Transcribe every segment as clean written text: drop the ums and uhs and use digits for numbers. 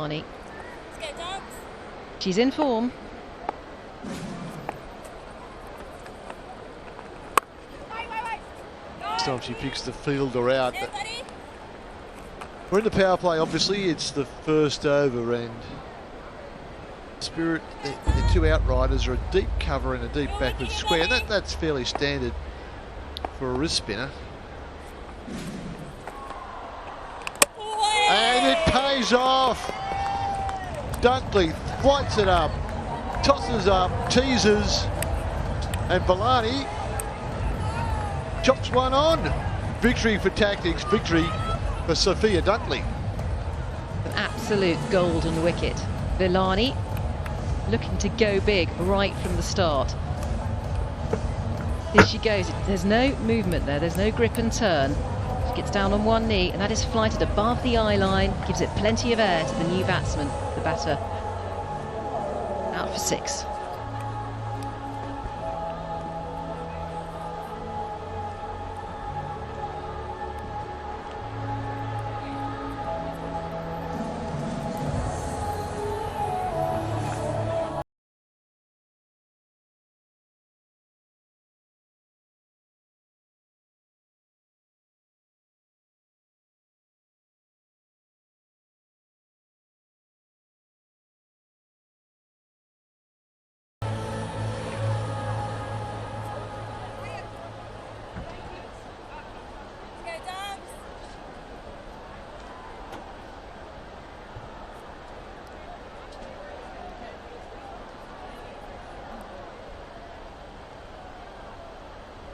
Villani. She's in form. This time she picks the fielder out. We're in the power play, obviously. It's the first over, and Spirit, the two outriders are a deep cover and a deep backward square. That's fairly standard for a wrist spinner. And it pays off. Dunkley flights it up, tosses up, teases, and Villani chops one on. Victory for tactics, victory for Sophia Dunkley. An absolute golden wicket. Villani looking to go big right from the start. Here she goes. There's no movement there. There's no grip and turn. She gets down on one knee, and that is flighted above the eye line. Gives it plenty of air to the new batsman, the batter. Out for 6.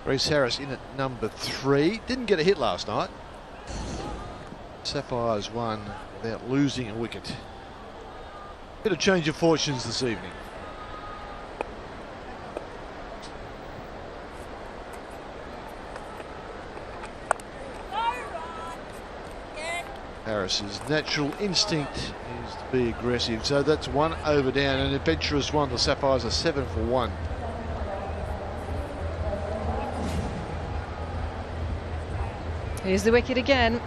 Reece Harris in at number 3. Didn't get a hit last night. Sapphires won without losing a wicket. Bit of change of fortunes this evening. Harris's natural instinct is to be aggressive. So that's 1 over down, an adventurous one. The Sapphires are 7 for 1. Here's the wicket again.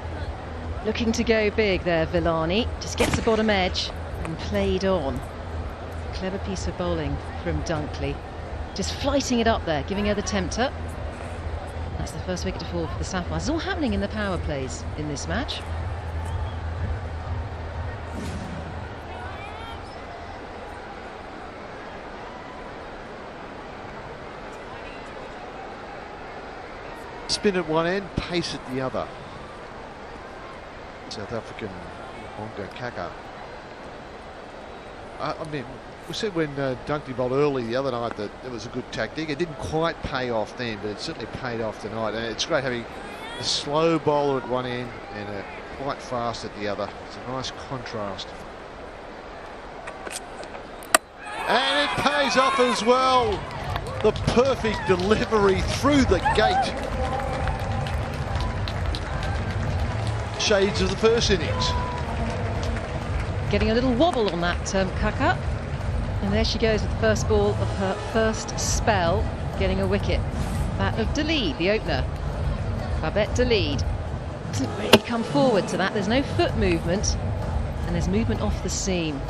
Looking to go big there, Villani. Just gets the bottom edge and played on. Clever piece of bowling from Dunkley. Just flighting it up there, giving her the tempter. That's the first wicket to fall for the Sapphires. It's all happening in the power plays in this match. Spin at one end, pace at the other. South African Bonga Kaka. I mean, we said when Dunkley bowled early the other night that it was a good tactic. It didn't quite pay off then, but it certainly paid off tonight. And it's great having a slow bowler at one end and a quite fast at the other. It's a nice contrast. And it pays off as well. The perfect delivery through the gate. Shades of the first innings. Getting a little wobble on that Kaka. And there she goes with the first ball of her first spell, getting a wicket. That of Dalid, the opener. Babette Dalid doesn't really come forward to that. There's no foot movement, and there's movement off the seam.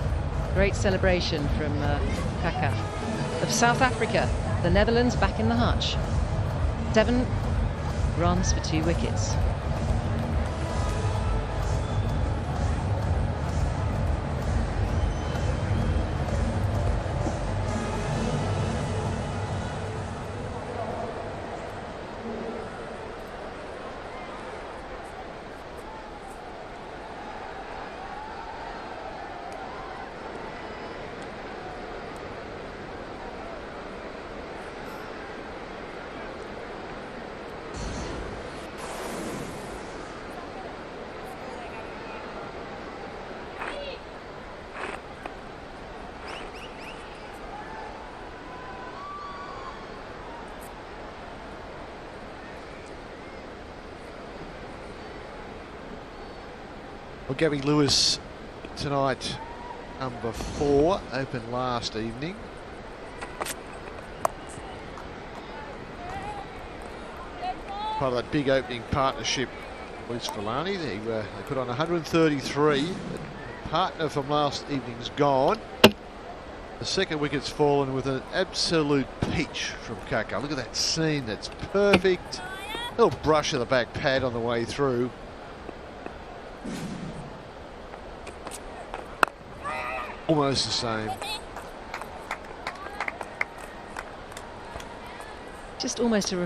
Great celebration from Kaka of South Africa. The Netherlands back in the hutch. 7 runs for 2 wickets. Well, Gary Lewis tonight, number 4, opened last evening. Part of that big opening partnership with Villani. They put on 133, but partner from last evening's gone. The second wicket's fallen with an absolute peach from Kaka. Look at that scene, that's perfect. A little brush of the back pad on the way through. Almost the same. Just almost a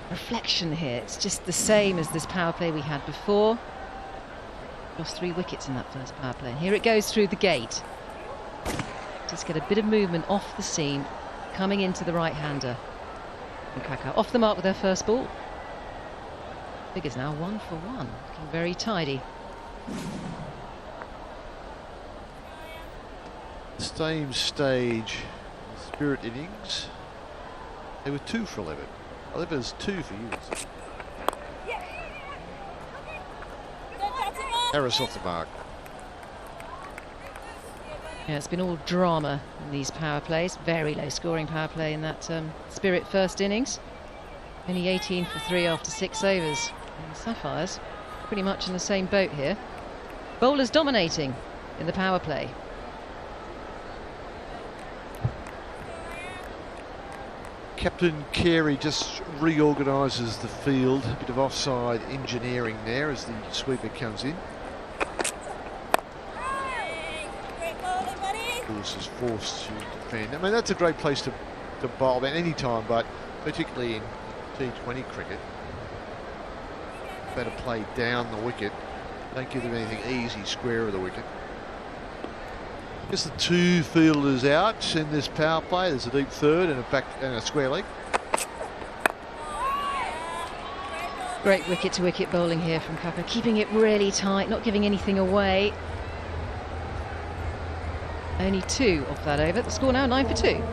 reflection here. It's just the same as this power play we had before. Lost 3 wickets in that first power play. And here it goes through the gate. Just get a bit of movement off the seam, coming into the right-hander. And Kaka off the mark with her first ball. Figures now 1 for 1. Looking very tidy. Same stage, Spirit innings. They were 2 for 11. 11's 2 for you. Harris off the mark. Yeah, it's been all drama in these power plays. Very low scoring power play in that Spirit first innings. Only 18 for 3 after 6 overs. And the Sapphires pretty much in the same boat here. Bowlers dominating in the power play. Captain Carey just reorganises the field. A bit of offside engineering there as the sweeper comes in. Lewis is forced to defend. I mean, that's a great place to bowl at any time, but particularly in T20 cricket. Better play down the wicket. Don't give them anything easy, square of the wicket. Just the 2 fielders out in this power play. There's a deep third and a back and a square leg. Great wicket-to-wicket bowling here from Kaka, keeping it really tight, not giving anything away. Only 2 off that over. The score now 9 for 2.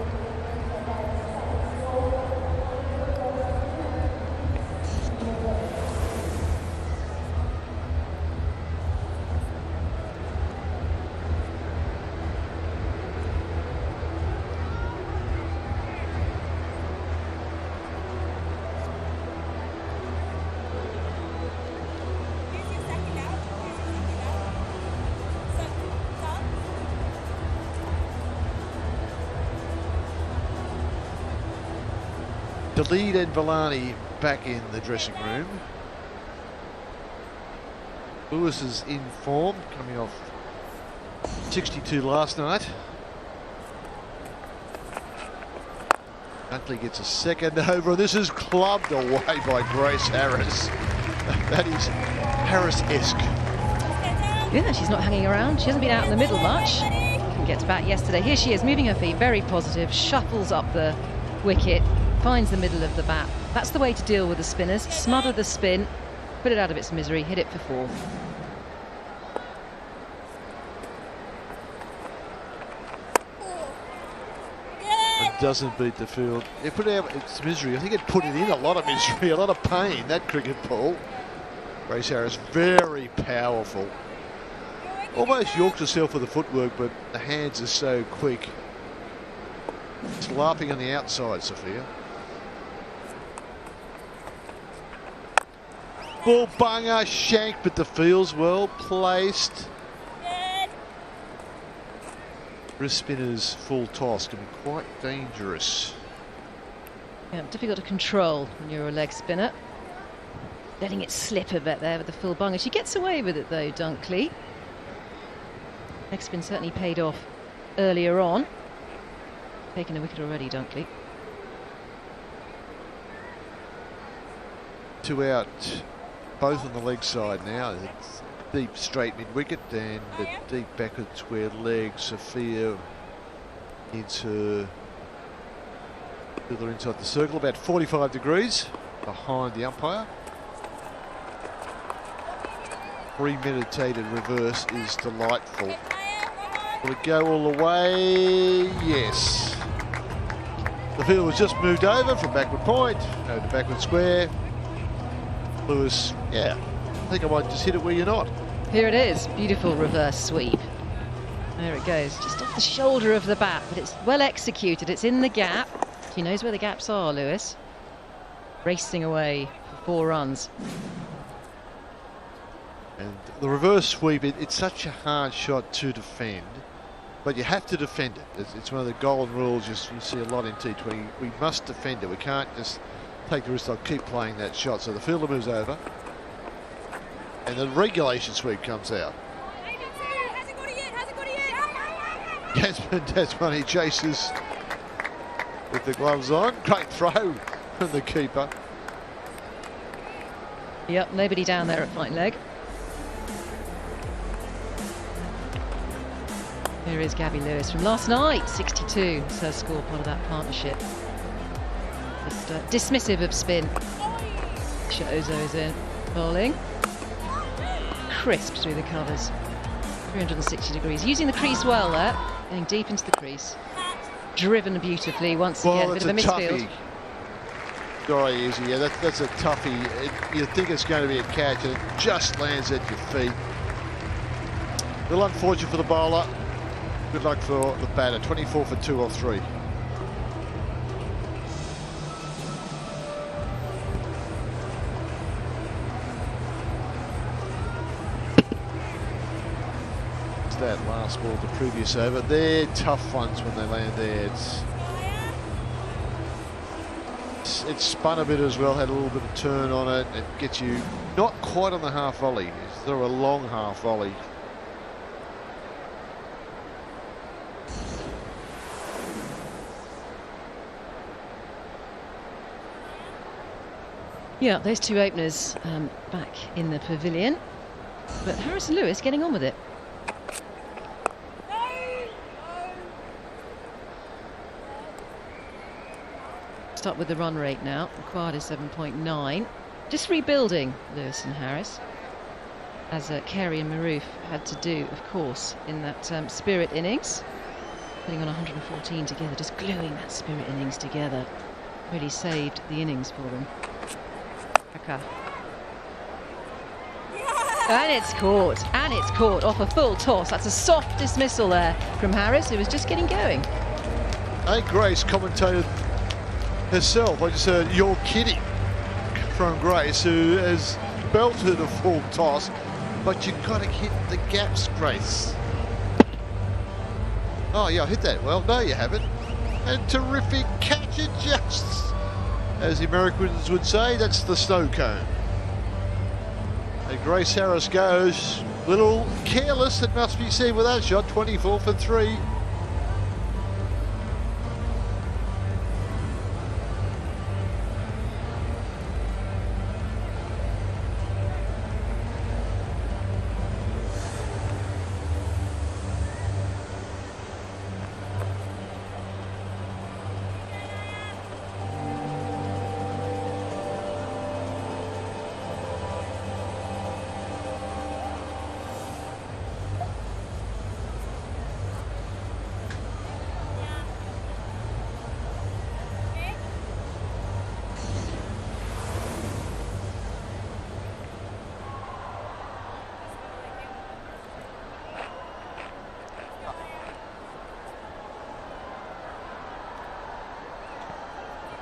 Khalid and Villani back in the dressing room. Lewis is in form, coming off 62 last night. Huntley gets a second over. This is clubbed away by Grace Harris. That is Harris-esque. Yeah, she's not hanging around. She hasn't been out in the middle much. Couldn't get to bat yesterday. Here she is, moving her feet, very positive, shuffles up the wicket, finds the middle of the bat. That's the way to deal with the spinners. Smother the spin, put it out of its misery, hit it for 4. It doesn't beat the field. It put it out its misery. I think it put it in a lot of misery, a lot of pain, that cricket ball. Grace Harris, very powerful. Almost yorked herself with the footwork, but the hands are so quick. Slapping on the outside, Sophia. Ball bunger, shank, but the field's well placed. Wrist spinners full toss can be quite dangerous. Yeah, difficult to control when you're a leg spinner. Letting it slip a bit there with the full bunger. She gets away with it though, Dunkley. Leg spin certainly paid off earlier on. Taken a wicket already, Dunkley. 2 out, both on the leg side now. It's deep straight mid wicket and the deep backward square leg. Sophia into further inside the circle, about 45 degrees behind the umpire. Premeditated reverse is delightful. Will it go all the way? Yes. The field was just moved over from backward point, over to backward square. Lewis, yeah, I think I might just hit it where you're not. Here it is, beautiful reverse sweep. There it goes, just off the shoulder of the bat, but it's well executed. It's in the gap. She knows where the gaps are, Lewis. Racing away for 4 runs. And the reverse sweep, it's such a hard shot to defend, but you have to defend it. It's one of the golden rules you see a lot in T20. We must defend it. We can't just take the risk. I'll keep playing that shot. So the fielder moves over, and the regulation sweep comes out. Desmond, he chases with the gloves on. Great throw from the keeper. Yep, nobody down there at fine leg. Here is Gabby Lewis from last night, 62. It's her score, part of that partnership. Just dismissive of spin. Shozo is in, bowling. Crisp through the covers. 360 degrees. Using the crease well there, getting deep into the crease. Driven beautifully once again, a bit of a misfield. Very easy, yeah, that's a toughie. You think it's going to be a catch and it just lands at your feet. A little unfortunate for the bowler. Good luck for the batter. 24 for 2 or 3. It's that last ball, the previous over. They're tough ones when they land there. It's spun a bit as well, had a little bit of turn on it. It gets you not quite on the half volley. Throw a long half volley. Yeah, those two openers back in the pavilion, but Harrison Lewis getting on with it. Start with the run rate now. Required is 7.9. Just rebuilding Lewis and Harris, as Carey and Maroof had to do, of course, in that Spirit innings. Putting on 114 together, just gluing that Spirit innings together. Really saved the innings for them. Dhaka. And it's caught off a full toss. That's a soft dismissal there from Harris, who was just getting going. Hey, Grace commentated herself. I just heard "you're kidding" from Grace, who has belted a full toss, but you've got to hit the gaps, Grace. Oh yeah, I hit that well. No, you haven't. And terrific catch, adjusts, as the Americans would say. That's the snow cone. And Grace Harris goes a little careless, it must be said, with that shot. 24 for 3.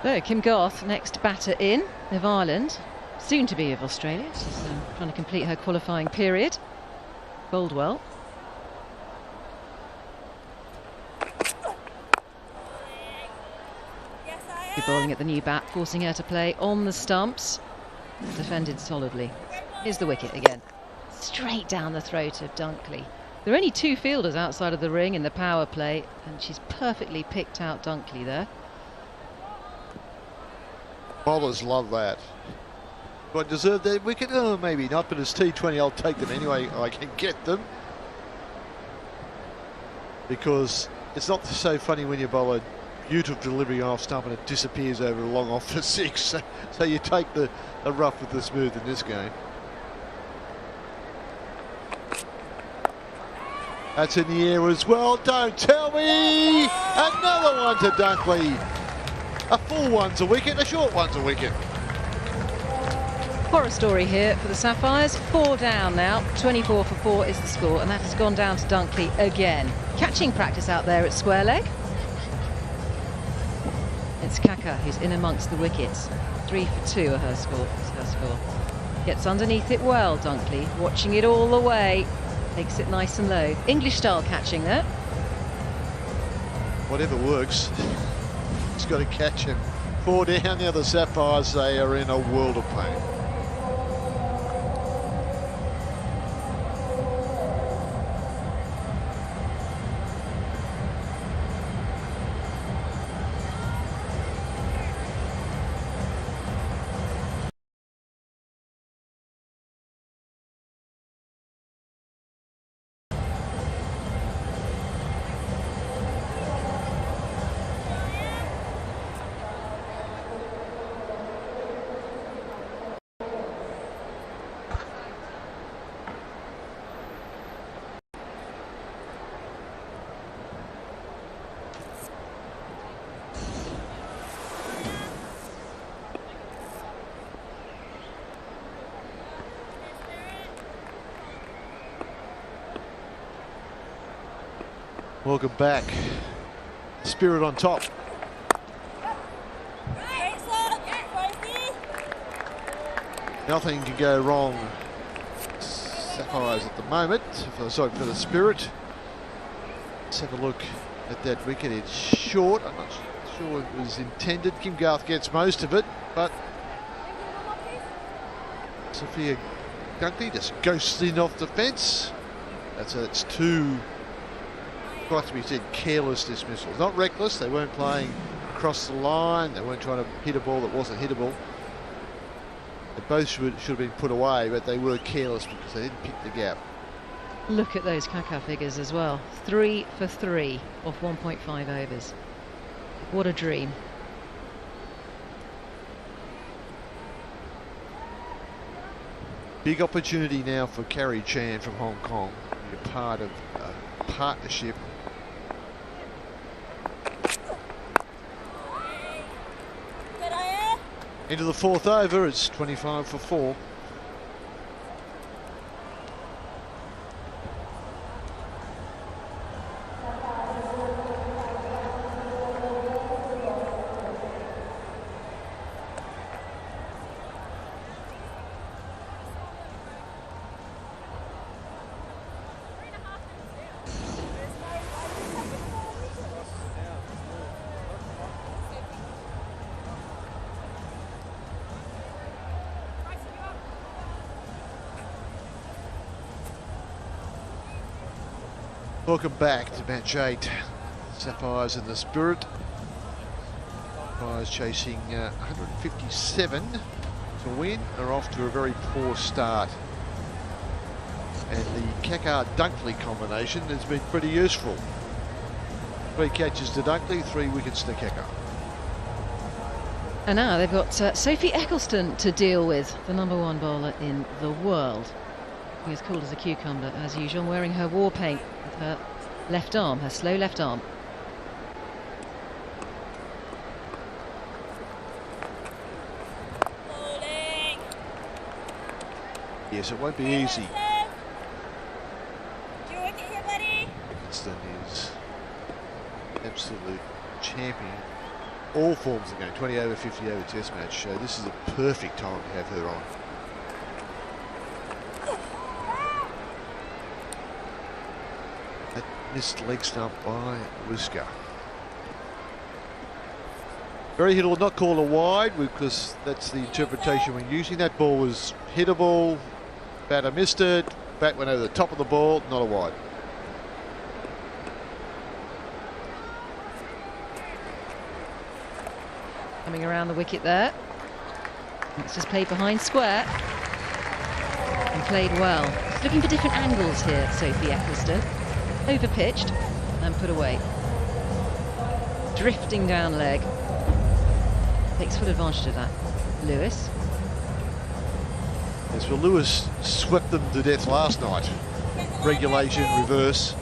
So Kim Garth, next batter in, of Ireland, soon to be of Australia. She's trying to complete her qualifying period. Bowled well. Good bowling at the new bat, forcing her to play on the stumps. Defended solidly. Here's the wicket again. Straight down the throat of Dunkley. There are only 2 fielders outside of the ring in the power play, and she's perfectly picked out Dunkley there. Bowlers love that. Do I deserve that wicket? Oh, maybe not, but it's T20, I'll take them anyway. I can get them. Because it's not so funny when you bowl a beautiful delivery off stump and it disappears over a long off for 6. So you take the rough with the smooth in this game. That's in the air as well. Don't tell me! Another one to Dunkley. A full one's a wicket, a short one's a wicket. Horror story here for the Sapphires. 4 down now. 24 for 4 is the score, and that has gone down to Dunkley again. Catching practice out there at square leg. It's Kaka who's in amongst the wickets. 3 for 2 are her score. Is her score. Gets underneath it well, Dunkley, watching it all the way. Takes it nice and low. English style catching there. Whatever works. He's got to catch him. 4 down now, the Sapphires, they are in a world of pain. Welcome back. Spirit on top. Nothing can go wrong. Sapphires at the moment. Sorry, for the Spirit. Let's have a look at that wicket. It's short. I'm not sure it was intended. Kim Garth gets most of it, but Sophia Dunkley just ghosts in off the fence. That's two, quite to be said, careless dismissals. Not reckless. They weren't playing across the line. They weren't trying to hit a ball that wasn't hittable. They both should have been put away, but they were careless because they didn't pick the gap. Look at those Kaka figures as well. 3 for 3 off 1.5 overs. What a dream. Big opportunity now for Carrie Chan from Hong Kong to be a part of a partnership. Into the fourth over, it's 25 for 4. Welcome back to match 8. Sapphires and the Spirit. Sapphires chasing 157 to win. They're off to a very poor start. And the Kaka-Dunkley combination has been pretty useful. 3 catches to Dunkley, 3 wickets to Kaka. And now they've got Sophie Eccleston to deal with, the #1 bowler in the world. As cool as a cucumber as usual, wearing her war paint with her left arm, her slow left arm. Yes, it won't be easy. Eccleston is absolute champion. All forms of the game, 20 over, 50 over test match. So this is a perfect time to have her on. Missed leg stump by Whisker. Very hittable, not called a wide because that's the interpretation when using. That ball was hittable, batter missed it, bat went over the top of the ball, not a wide. Coming around the wicket there. It's just played behind square and played well. Looking for different angles here, Sophie Eccleston. Overpitched and put away. Drifting down leg. Takes full advantage of that. Lewis. Yes, well, Lewis swept them to death last night. Regulation, reverse.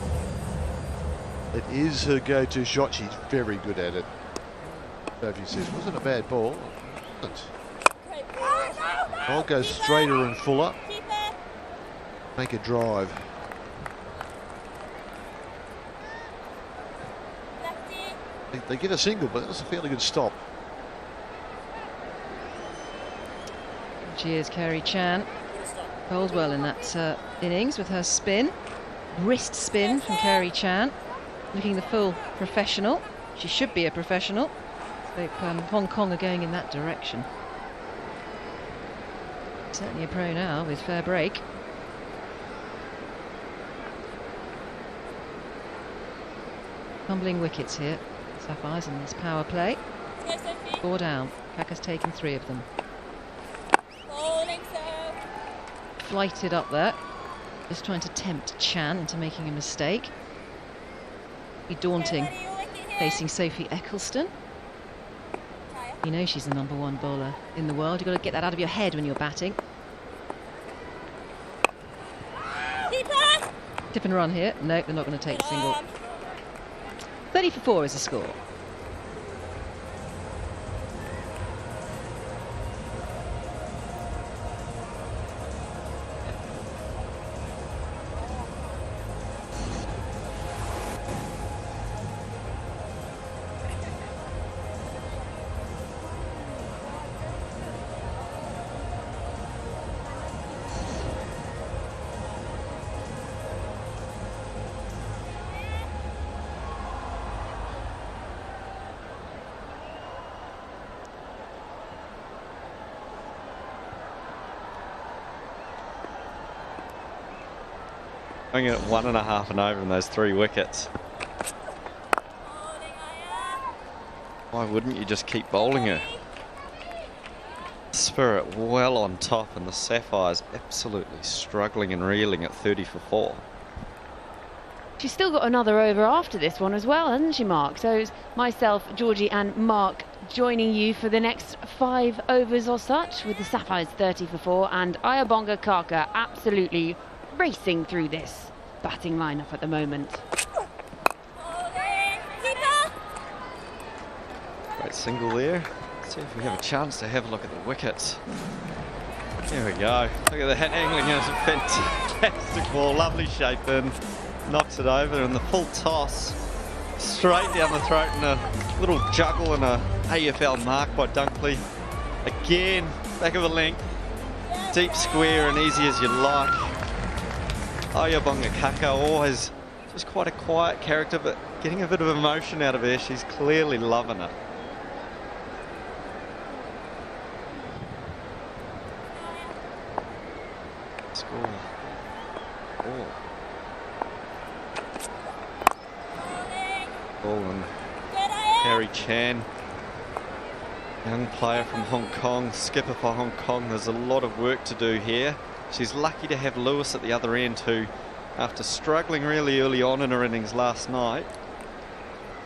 It is her go-to shot. She's very good at it. Sophie says, wasn't a bad ball. Ball goes straighter and fuller. Make a drive. They get a single, but that's a fairly good stop. she is, Kerry Chan. Bowled well in that innings with her spin. Wrist spin from Kerry Chan. Looking the full professional. She should be a professional. So Hong Kong are going in that direction. Certainly a pro now with Fairbreak. Tumbling wickets here. Sapphires in this power play. 4 down. Kaka's taken 3 of them. Flighted up there. Just trying to tempt Chan into making a mistake. Be daunting facing Sophie Eccleston. You know she's the #1 bowler in the world. You've got to get that out of your head when you're batting. Tip and run here. No, they're not going to take a single. 30 for 4 is the score. Going at 1.5 and over in those 3 wickets. Why wouldn't you just keep bowling her? Spirit well on top, and the Sapphires absolutely struggling and reeling at 30 for 4. She's still got another over after this one as well, hasn't she, Mark? So it's myself, Georgie and Mark joining you for the next 5 overs or such, with the Sapphires 30 for 4 and Ayabonga Kaka absolutely racing through this batting lineup at the moment. Great single there. Let's see if we have a chance to have a look at the wickets. There we go. Look at the hat angling. It's a fantastic ball. Lovely shape in. Knocks it over, and the full toss straight down the throat, and a little juggle and a AFL mark by Dunkley. Again, back of a length. Deep square and easy as you like. Ayabonga Kaka, always just quite a quiet character, but getting a bit of emotion out of her. She's clearly loving it. Score. Oh. Ball and Kerry Chan, young player from Hong Kong, skipper for Hong Kong. There's a lot of work to do here. She's lucky to have Lewis at the other end, who, after struggling really early on in her innings last night,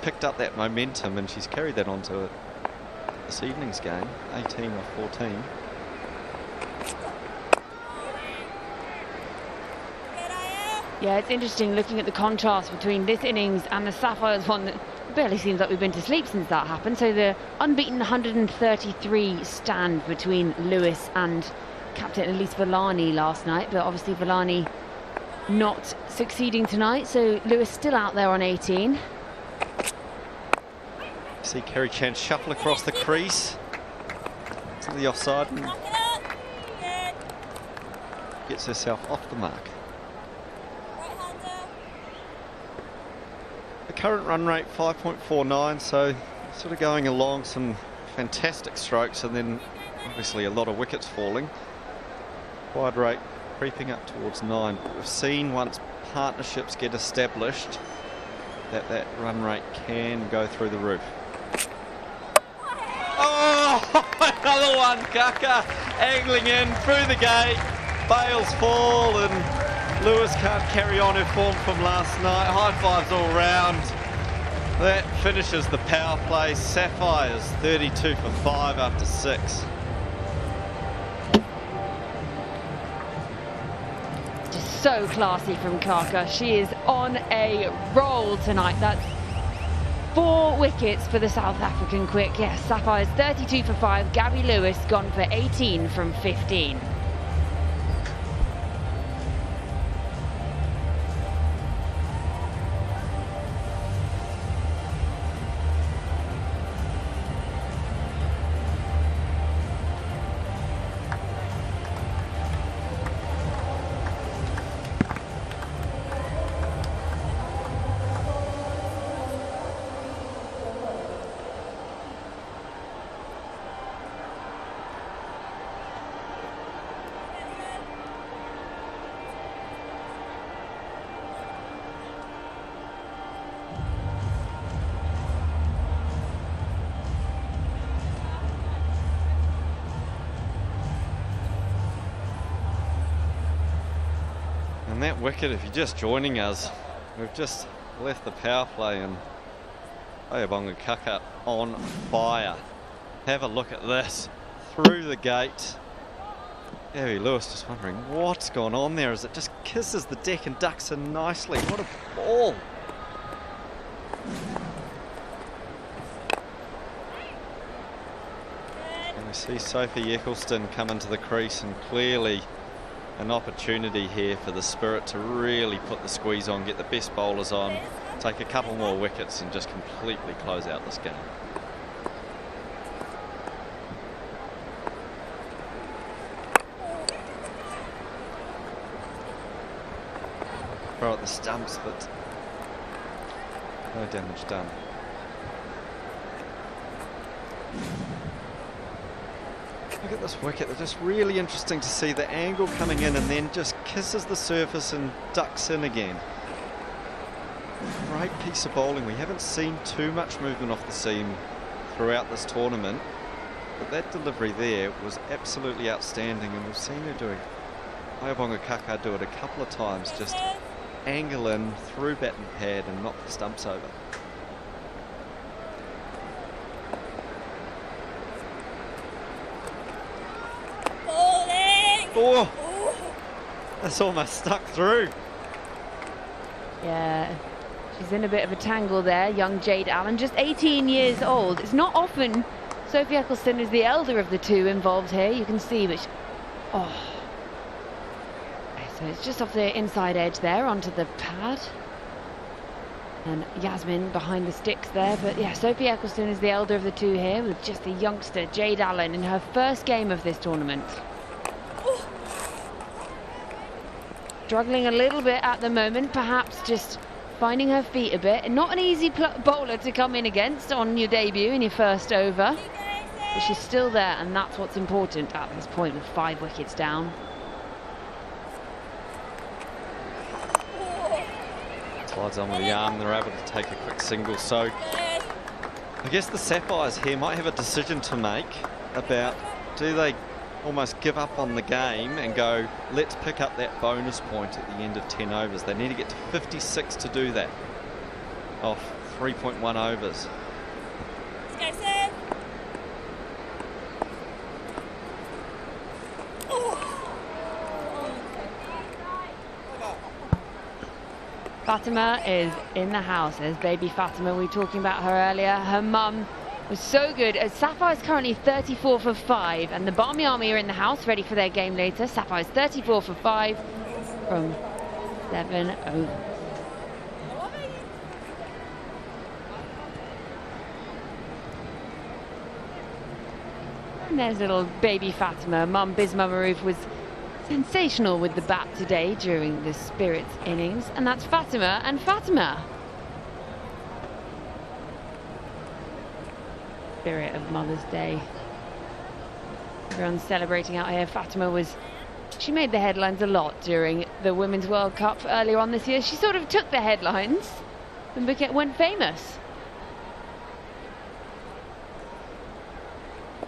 picked up that momentum, and she's carried that onto this evening's game, 18 or 14. Yeah, it's interesting looking at the contrast between this innings and the Sapphires one that barely seems like we've been to sleep since that happened. So the unbeaten 133 stand between Lewis and captain Elise Villani last night, but obviously Villani not succeeding tonight, so Lewis still out there on 18. See Kerry Chan shuffle across the crease to the offside and gets herself off the mark. The current run rate 5.49, so sort of going along, some fantastic strokes, and then obviously a lot of wickets falling. Wide rate creeping up towards 9. But we've seen once partnerships get established that run rate can go through the roof. Oh, another one, Kaka angling in through the gate. Bales fall, and Lewis can't carry on her form from last night. High fives all round. That finishes the power play. Sapphires 32 for 5 after 6. Just so classy from Kaka. She is on a roll tonight. That's 4 wickets for the South African quick. Yes, Sapphires 32 for 5. Gabby Lewis gone for 18 from 15. And that wicket, if you're just joining us, we've just left the power play and Fairbreak on fire. Have a look at this. Through the gate. Gary Lewis just wondering what's gone on there as it just kisses the deck and ducks in nicely. What a ball. And we see Sophie Eccleston come into the crease, and clearly an opportunity here for the Spirit to really put the squeeze on, get the best bowlers on, take a couple more wickets and just completely close out this game. Throw at the stumps, but no damage done. Look at this wicket, it's just really interesting to see the angle coming in and then just kisses the surface and ducks in again. Great piece of bowling. We haven't seen too much movement off the seam throughout this tournament, but that delivery there was absolutely outstanding, and we've seen her doing Fairbreak do it a couple of times, just angle in through bat and pad and knock the stumps over. Oh, that's almost stuck through. Yeah, she's in a bit of a tangle there, young Jade Allen, just 18 years old. It's not often Sophie Eccleston is the elder of the two involved here, you can see, but oh. So it's just off the inside edge there onto the pad. And Yasmin behind the sticks there, but yeah, Sophie Eccleston is the elder of the two here, with just the youngster Jade Allen in her first game of this tournament. Struggling a little bit at the moment, perhaps just finding her feet a bit. Not an easy bowler to come in against on your debut in your first over, but she's still there, and that's what's important at this point with 5 wickets down. Slides on with the arm, they're able to take a quick single. So I guess the Sapphires here might have a decision to make about, do they almost give up on the game and go, let's pick up that bonus point at the end of 10 overs. They need to get to 56 to do that off 3.1 overs. Let's go, Sam. Fatima is in the house. There's baby Fatima. We were talking about her earlier. Her mum was so good. Sapphire's currently 34 for 5, and the Barmy Army are in the house ready for their game later. Sapphire's 34 for 5 from 7 overs. And there's little baby Fatima. Mum Bisma Maroof was sensational with the bat today during the Spirits innings, and that's Fatima and Fatima. Spirit of Mother's Day. Everyone's celebrating out here. Fatima she made the headlines a lot during the Women's World Cup earlier on this year. She sort of took the headlines and went famous.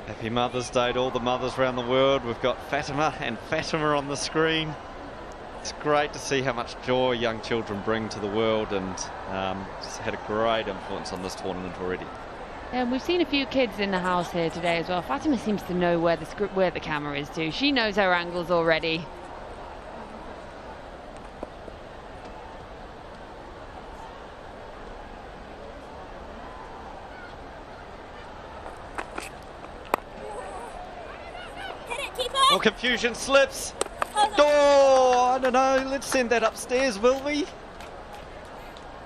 Happy Mother's Day to all the mothers around the world. We've got Fatima and Fatima on the screen. It's great to see how much joy young children bring to the world, and it's had a great influence on this tournament already. And we've seen a few kids in the house here today as well. Fatima seems to know where the camera is too. She knows her angles already. More confusion, slips. Oh, I don't know. Let's send that upstairs, will we?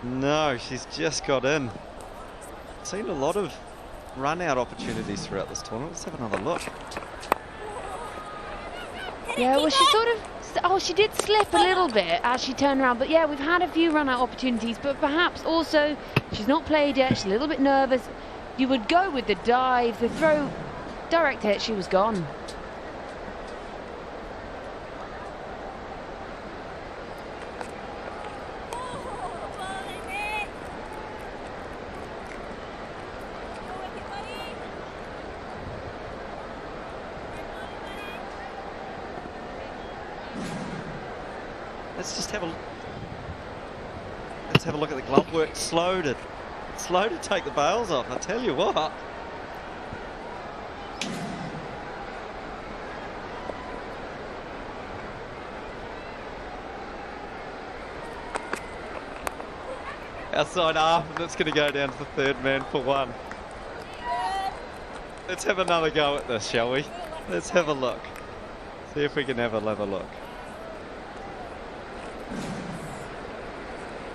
No, she's just got in. Seen a lot of run-out opportunities throughout this tournament. Let's have another look. Yeah, well, she did slip a little bit as she turned around. But yeah, we've had a few run-out opportunities. But perhaps also, she's not played yet. She's a little bit nervous. You would go with the dive, the throw, direct hit. She was gone. let's have a look at the glove work. Slow to take the bails off, I tell you what. Outside half, and it's going to go down to the third man for one. Let's have another go at this, shall we? Let's have a look. See if we can have a look.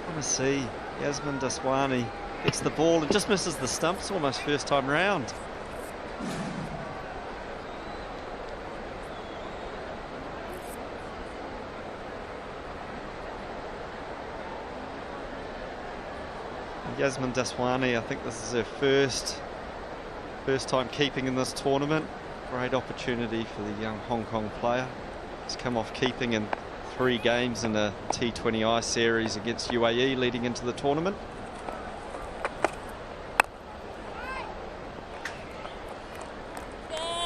I want to see Yasmin Daswani hits the ball and just misses the stumps almost first time round. Yasmin Daswani, I think this is her first time keeping in this tournament. Great opportunity for the young Hong Kong player. She's come off keeping in 3 games in a T20I series against UAE leading into the tournament.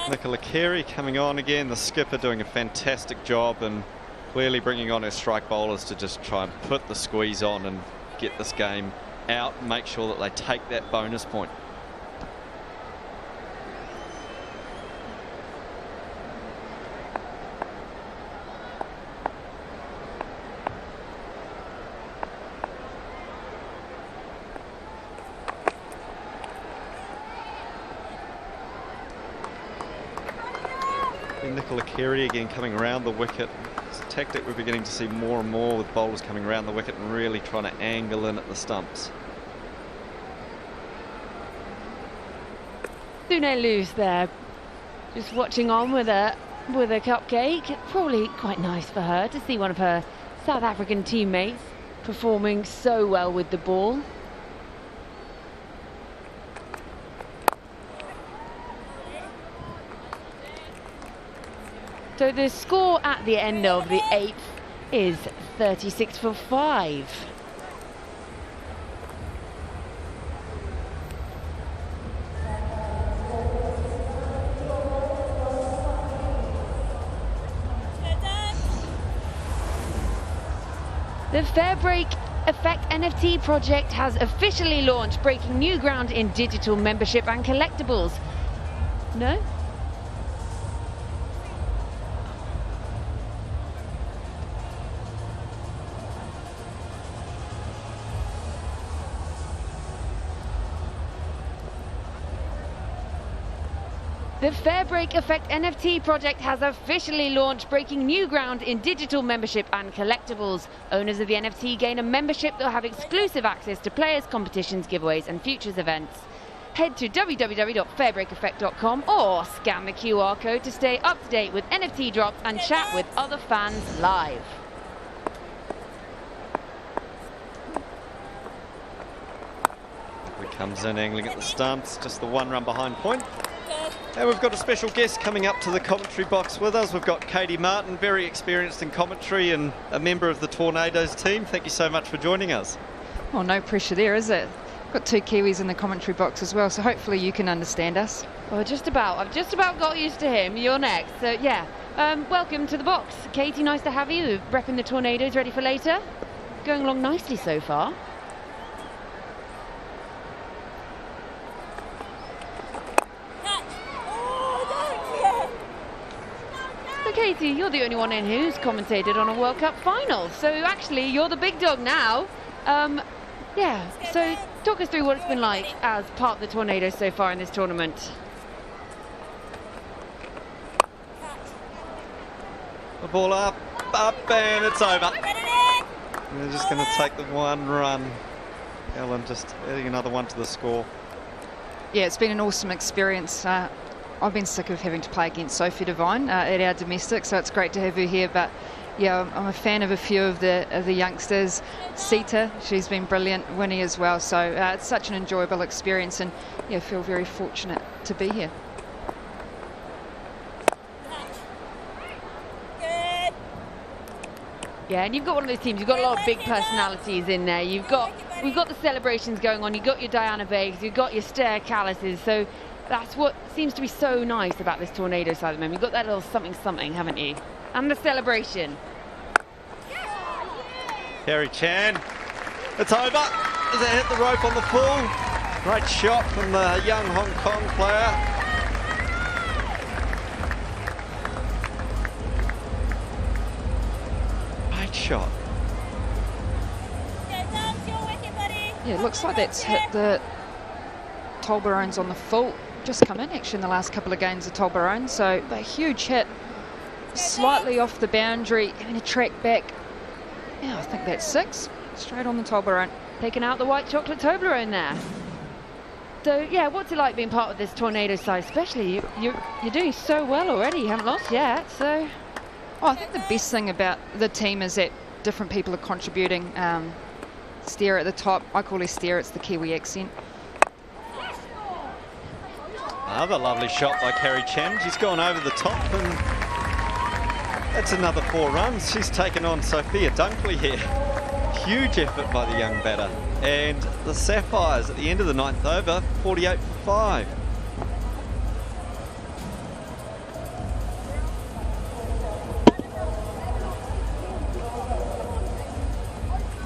Nicola Carey coming on again, the skipper doing a fantastic job and clearly bringing on her strike bowlers to just try and put the squeeze on and get this game out and make sure that they take that bonus point. Nicola Carey again coming around the wicket. It's a tactic we're beginning to see more and more with bowlers coming around the wicket and really trying to angle in at the stumps. Sune Loose there, just watching on with a cupcake. Probably quite nice for her to see one of her South African teammates performing so well with the ball. So the score at the end of the 8th is 36 for 5. The Fairbreak Effect NFT project has officially launched, breaking new ground in digital membership and collectibles. No? The Fairbreak Effect NFT project has officially launched, breaking new ground in digital membership and collectibles. Owners of the NFT gain a membership that will have exclusive access to players, competitions, giveaways and futures events. Head to www.fairbreakeffect.com or scan the QR code to stay up to date with NFT drops and chat with other fans live. He comes in angling at the stumps, just the 1 run behind point. And we've got a special guest coming up to the commentary box with us. We've got Katie Martin, very experienced in commentary and a member of the Tornadoes team. Thank you so much for joining us. Well, no pressure there, is it? Got 2 Kiwis in the commentary box as well, so hopefully you can understand us. Well, just about. I've just about got used to him. You're next. So, yeah. Welcome to the box. Katie, nice to have you. Repping the Tornadoes, ready for later? Going along nicely so far. Katie, you're the only one in who's commentated on a World Cup final, so actually you're the big dog now. Yeah, so talk us through what it's been like as part of the Tornadoes so far in this tournament. The ball up, and it's over. They're just going to take the 1 run. Ellen just adding another 1 to the score. Yeah, it's been an awesome experience. I've been sick of having to play against Sophie Devine at our domestic, so it's great to have her here. But yeah, I'm a fan of a few of the youngsters. Sita, she's been brilliant. Winnie as well. So it's such an enjoyable experience, and yeah, feel very fortunate to be here. Yeah, and you've got one of those teams. You've got a lot of big personalities in there. We've got the celebrations going on. You've got your Diana Vegas. You've got your Stair Callises. So that's what seems to be so nice about this Tornado side of them. You've got that little something, haven't you? And the celebration. Kerry Chan. It's over. Does it hit the rope on the full? Great shot from the young Hong Kong player. Great shot. Yeah, it looks like that's hit the Tolbarones on the full. Just come in actually in the last couple of games of Tolbarones, so a huge hit. Slightly off the boundary, having to track back. Yeah, I think that's 6. Straight on the Tolbarone. Taking out the white chocolate Toblerone there. So yeah, what's it like being part of this tornado side? Especially you're doing so well already. You haven't lost yet. So, I think the best thing about the team is that different people are contributing. Steer at the top. I call her Steer. It's the Kiwi accent. Another lovely shot by Kerry Chen. She's gone over the top, and that's another 4 runs. She's taken on Sophia Dunkley here. Huge effort by the young batter. And the Sapphires at the end of the 9th over, 48 for 5.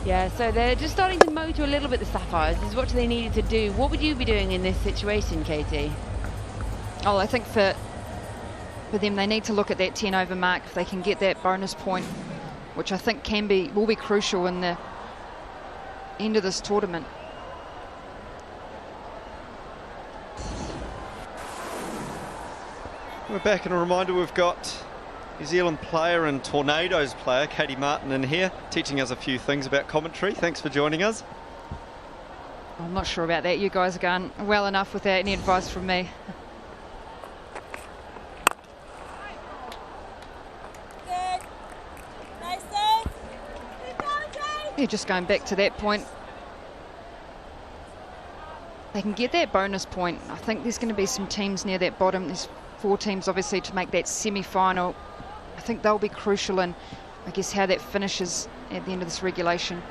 yeah, so they're just starting to motor a little bit, the Sapphires. This is what they needed to do. What would you be doing in this situation, Katie? Oh, I think for them, they need to look at that 10 over mark. If they can get that bonus point, which I think will be crucial in the end of this tournament. We're back, and a reminder, we've got New Zealand player and Tornadoes player Katie Martin in here, teaching us a few things about commentary. Thanks for joining us. I'm not sure about that. You guys are going well enough without any advice from me. Yeah, just going back to that point. They can get that bonus point. I think there's going to be some teams near that bottom. There's 4 teams, obviously, to make that semi-final. I think they'll be crucial in, I guess, how that finishes at the end of this regulation.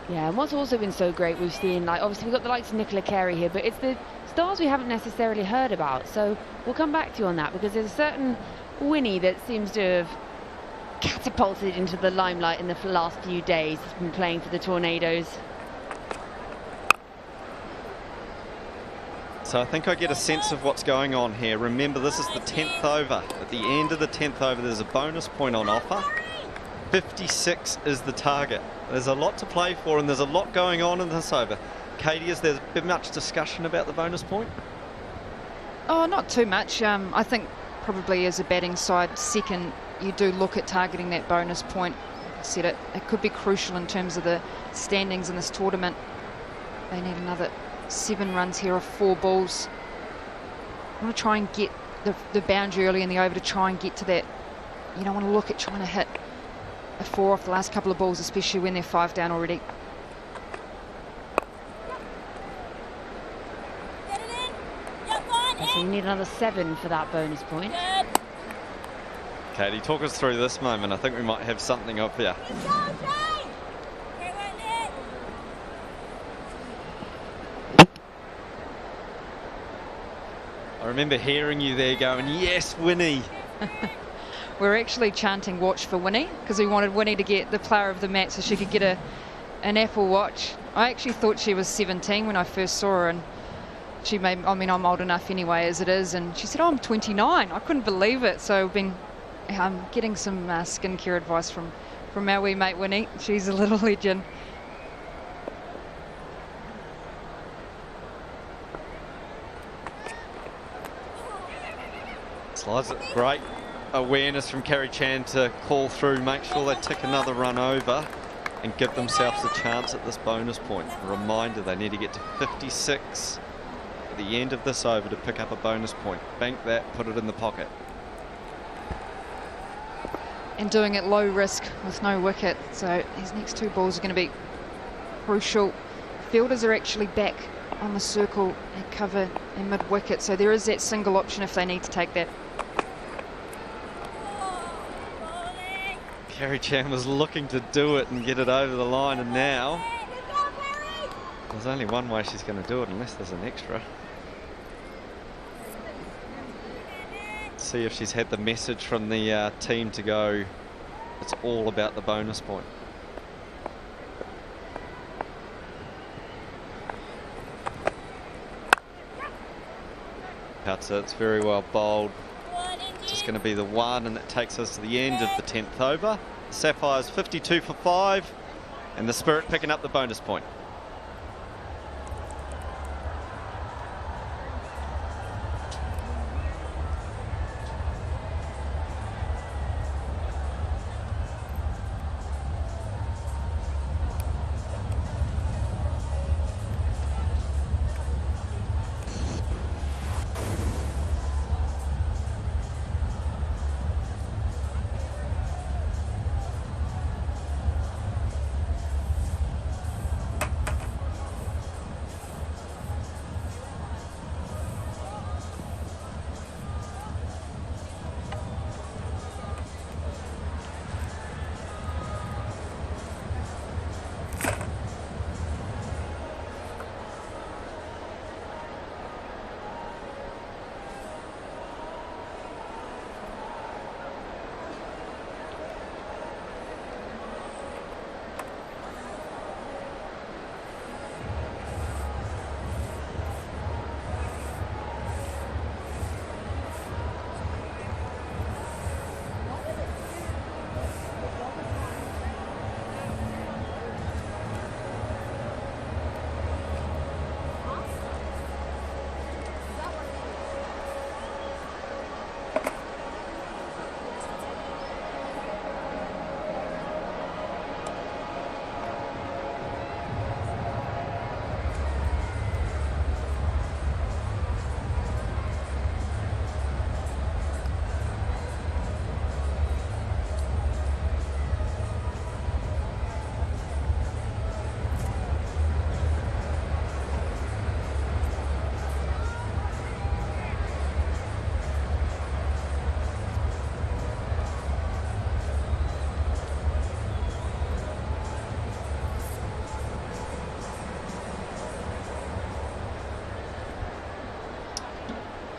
Yeah, and what's also been so great, we've seen, like, obviously we've got the likes of Nicola Carey here, but it's the stars we haven't necessarily heard about. So we'll come back to you on that, because there's a certain Winnie that seems to have catapulted into the limelight in the last few days. Has been playing for the Tornadoes. So I think I get a sense of what's going on here. Remember, this is the 10th over. At the end of the 10th over, there's a bonus point on offer. 56 is the target. There's a lot to play for, and there's a lot going on in this over. Katie, has there been much discussion about the bonus point? Oh, not too much. I think probably as a batting side, second, you do look at targeting that bonus point. I said it could be crucial in terms of the standings in this tournament. They need another 7 runs here off 4 balls. I want to try and get the boundary early in the over to try and get to that. You don't want to look at trying to hit a 4 off the last couple of balls, especially when they're 5 down already. So you need another 7 for that bonus point. Katie, talk us through this moment. I think we might have something up here. I remember hearing you there going, yes, Winnie. We're actually chanting watch for Winnie, because we wanted Winnie to get the player of the match so she could get an Apple Watch. I actually thought she was 17 when I first saw her, and she made, I mean, I'm old enough anyway as it is, and she said, oh, I'm 29. I couldn't believe it. So I've been getting some skincare advice from our wee mate Winnie. She's a little legend. Slides it. Great awareness from Kerry Chan to call through, make sure they tick another run over and give themselves a chance at this bonus point. A reminder, they need to get to 56 at the end of this over to pick up a bonus point. Bank that, put it in the pocket. And doing it low risk with no wicket. So these next 2 balls are going to be crucial. Fielders are actually back on the circle at cover and mid wicket. So there is that single option if they need to take that. Kerry Chan was looking to do it and get it over the line, and now there's only one way she's going to do it, unless there's an extra. See if she's had the message from the team to go, it's all about the bonus point. Cuts it, it's very well bowled. Just going to be the one, and that takes us to the end of the 10th over. Sapphires 52 for 5, and the Spirit picking up the bonus point.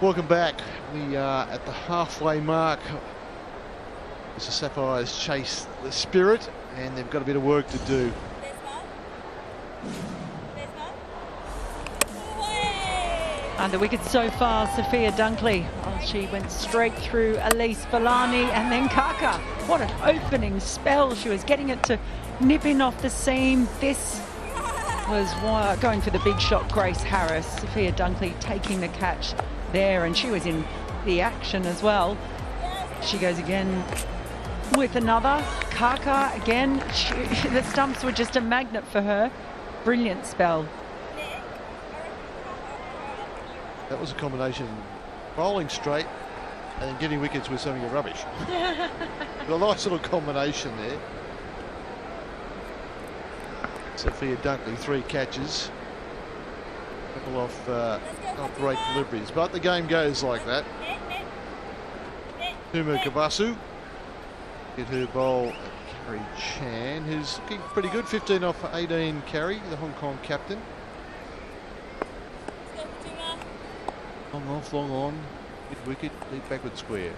Welcome back. We are at the halfway mark. As the Sapphires chase the Spirit, and they've got a bit of work to do. And the wicket so far, Sophia Dunkley. Oh, she went straight through Elise Villani and then Kaka. What an opening spell. She was getting it to nip in off the seam. This was going for the big shot, Grace Harris. Sophia Dunkley taking the catch there, and she was in the action as well. She goes again with another. Kaka again. The stumps were just a magnet for her. Brilliant spell. That was a combination, bowling straight and then getting wickets with something of rubbish. A nice little combination there. Sophia Dunkley, 3 catches. A couple of not great deliveries, but the game goes like that. Huma Kabasu get her bowl at Carrie Chan, who's looking pretty good. 15 off for 18 Carrie, the Hong Kong captain. Long off, long on, mid wicket, deep backward square.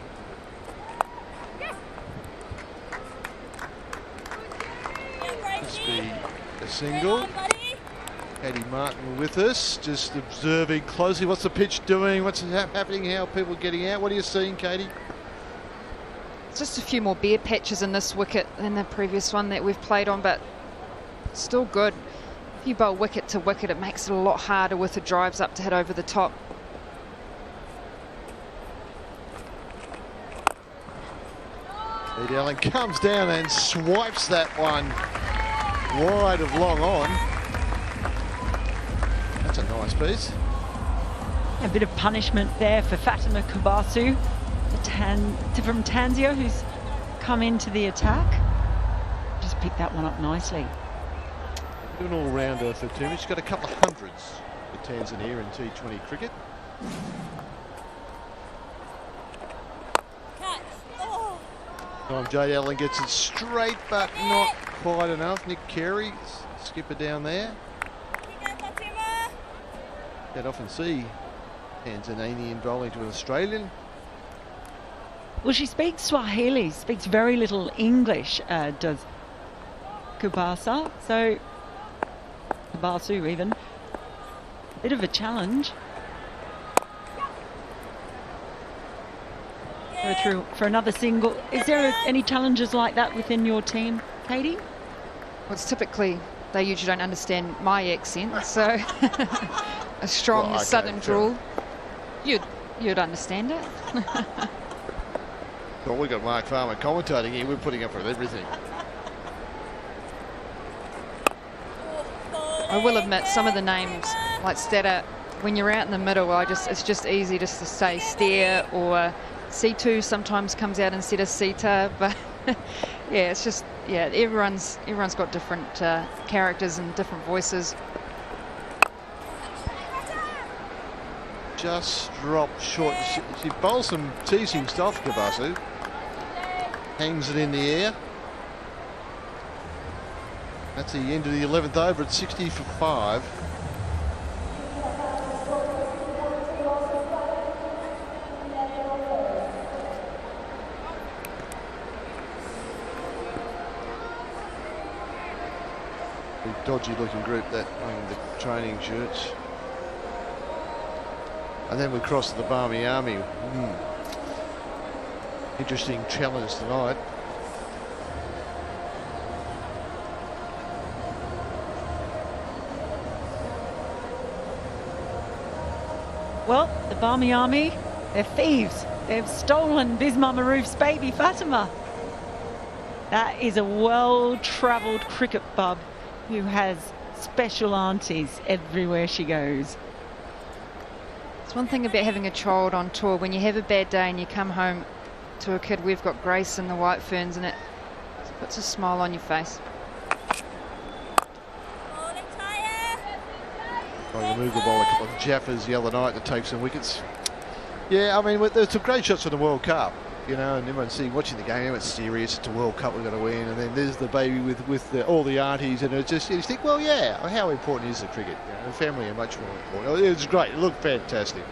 Must be a single. Katie Martin with us, just observing closely what's the pitch doing, what's happening, how are people getting out. What are you seeing, Katie? Just a few more bare patches in this wicket than the previous one that we've played on, but still good. If you bowl wicket to wicket, it makes it a lot harder with the drives up to hit over the top. Ed Allen comes down and swipes that one wide of long on. That's a nice piece. A bit of punishment there for Fatima Kubasu from Tanzania, who's come into the attack. Just picked that one up nicely. An all-rounder for Tumi. She's got a couple of hundreds for Tanzania in T20 cricket. Jade Allen gets it straight, but not quite enough. Nick Carey, skipper down there. Don't often see Tanzanian bowling to an Australian. Well, she speaks Swahili, speaks very little English, does Kubasa. So, Kubasu even. Bit of a challenge. go through for another single. Is there any challenges like that within your team, Katie? Well, it's typically, they usually don't understand my accent, so a strong southern drawl, you'd understand it. Well, we've got Mark Farmer commentating here. We're putting up with everything. I will admit some of the names, like Statter, when you're out in the middle, it's just easy just to say Stair, or C2 sometimes comes out instead of Sita, but yeah, it's just, yeah, everyone's got different characters and different voices. Just dropped short. She bowls some teasing stuff, Kabasu. Hangs it in the air. That's the end of the 11th over at 60 for 5. The dodgy looking group that wearing the training shirts. And then we cross to the Barmy Army. Interesting challenge tonight. Well, the Barmy Army, they're thieves. They've stolen Bismar Maroof's baby, Fatima. That is a well-travelled cricket bub who has special aunties everywhere she goes. It's one thing about having a child on tour. When you have a bad day and you come home to a kid, we've got Grace and the White Ferns, and it puts a smile on your face. I removed the ball a couple of Jaffers the other night to take some wickets. Yeah, I mean, there's some great shots in the World Cup, you know, and everyone's watching the game, it's serious, it's a World Cup, we've got to win, and then there's the baby with all the aunties, and it's just, you think, well, yeah, how important is the cricket? You know, the family are much more important. It was great, it looked fantastic.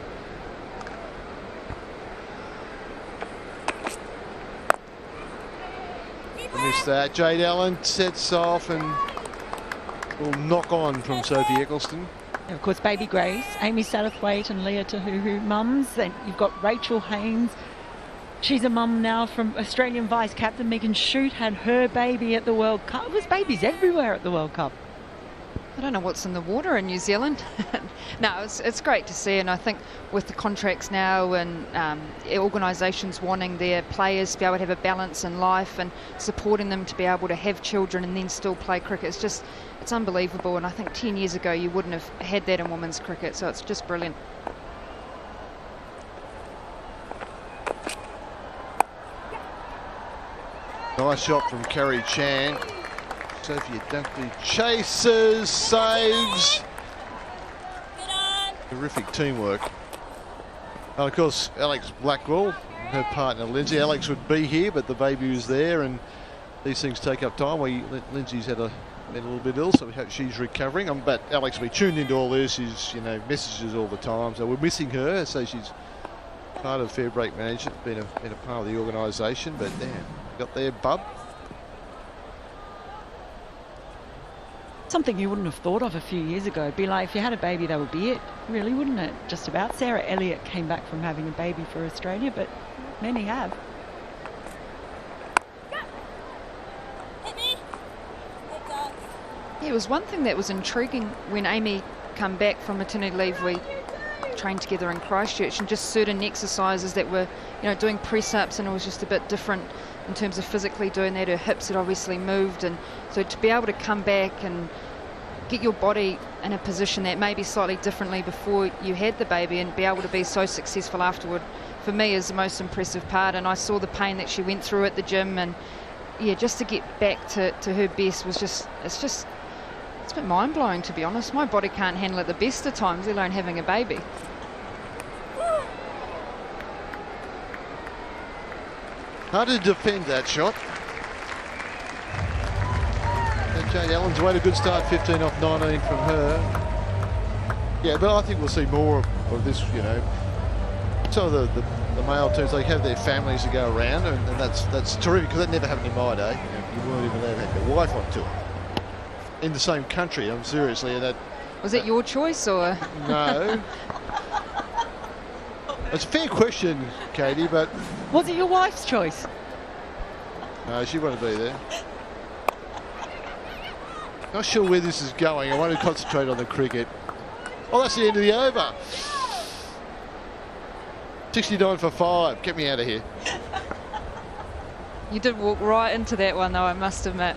Missed that. Jade Allen sets off and will knock on from Sophie Eccleston. And of course, baby Grace, Amy Satterthwaite and Leah Tahuhu mums. Then you've got Rachel Haynes. She's a mum now from Australian vice captain. Megan Shute had her baby at the World Cup. There's babies everywhere at the World Cup. I don't know what's in the water in New Zealand. No, it's great to see, and I think with the contracts now and organisations wanting their players to be able to have a balance in life and supporting them to be able to have children and then still play cricket, it's unbelievable, and I think 10 years ago you wouldn't have had that in women's cricket, so it's just brilliant. Nice shot from Carrie Chan. Sophia Dunkley chases, saves. Terrific teamwork. And of course, Alex Blackwell, her partner Lindsay. Alex would be here, but the baby was there, and these things take up time. Lindsay's been a little bit ill, so we hope she's recovering. But Alex will be tuned into all this. She's, you know, messages all the time, so we're missing her. So she's part of Fairbreak management, been a part of the organisation. But damn, got there, bub. Something you wouldn't have thought of a few years ago. It'd be like if you had a baby, that would be it. Really, wouldn't it? Just about. Sarah Elliott came back from having a baby for Australia, but many have. Yeah, it was one thing that was intriguing when Amy came back from maternity leave. We trained together in Christchurch, and just certain exercises that were, you know, doing press-ups, and it was just a bit different in terms of physically doing that. Her hips had obviously moved, and so to be able to come back and get your body in a position that maybe slightly differently before you had the baby and be able to be so successful afterward, for me is the most impressive part. And I saw the pain that she went through at the gym, and yeah, just to get back to her best was just, it's a bit mind-blowing, to be honest. My body can't handle it the best of times, let alone having a baby. Hard to defend that shot. And Jade Allen's made a good start, 15 off 19 from her. Yeah, but I think we'll see more of this, you know. Some of the male teams, they have their families to go around, and that's terrific, because that never happened in my day. You weren't even allowed to have your wife on tour in the same country. I'm seriously, and that was it your choice or no. It's a fair question, Katie, but Was it your wife's choice? no, she wanted to be there. Not sure where this is going. I want to concentrate on the cricket. Oh, that's the end of the over. 69 for 5. Get me out of here. You did walk right into that one, though, I must admit.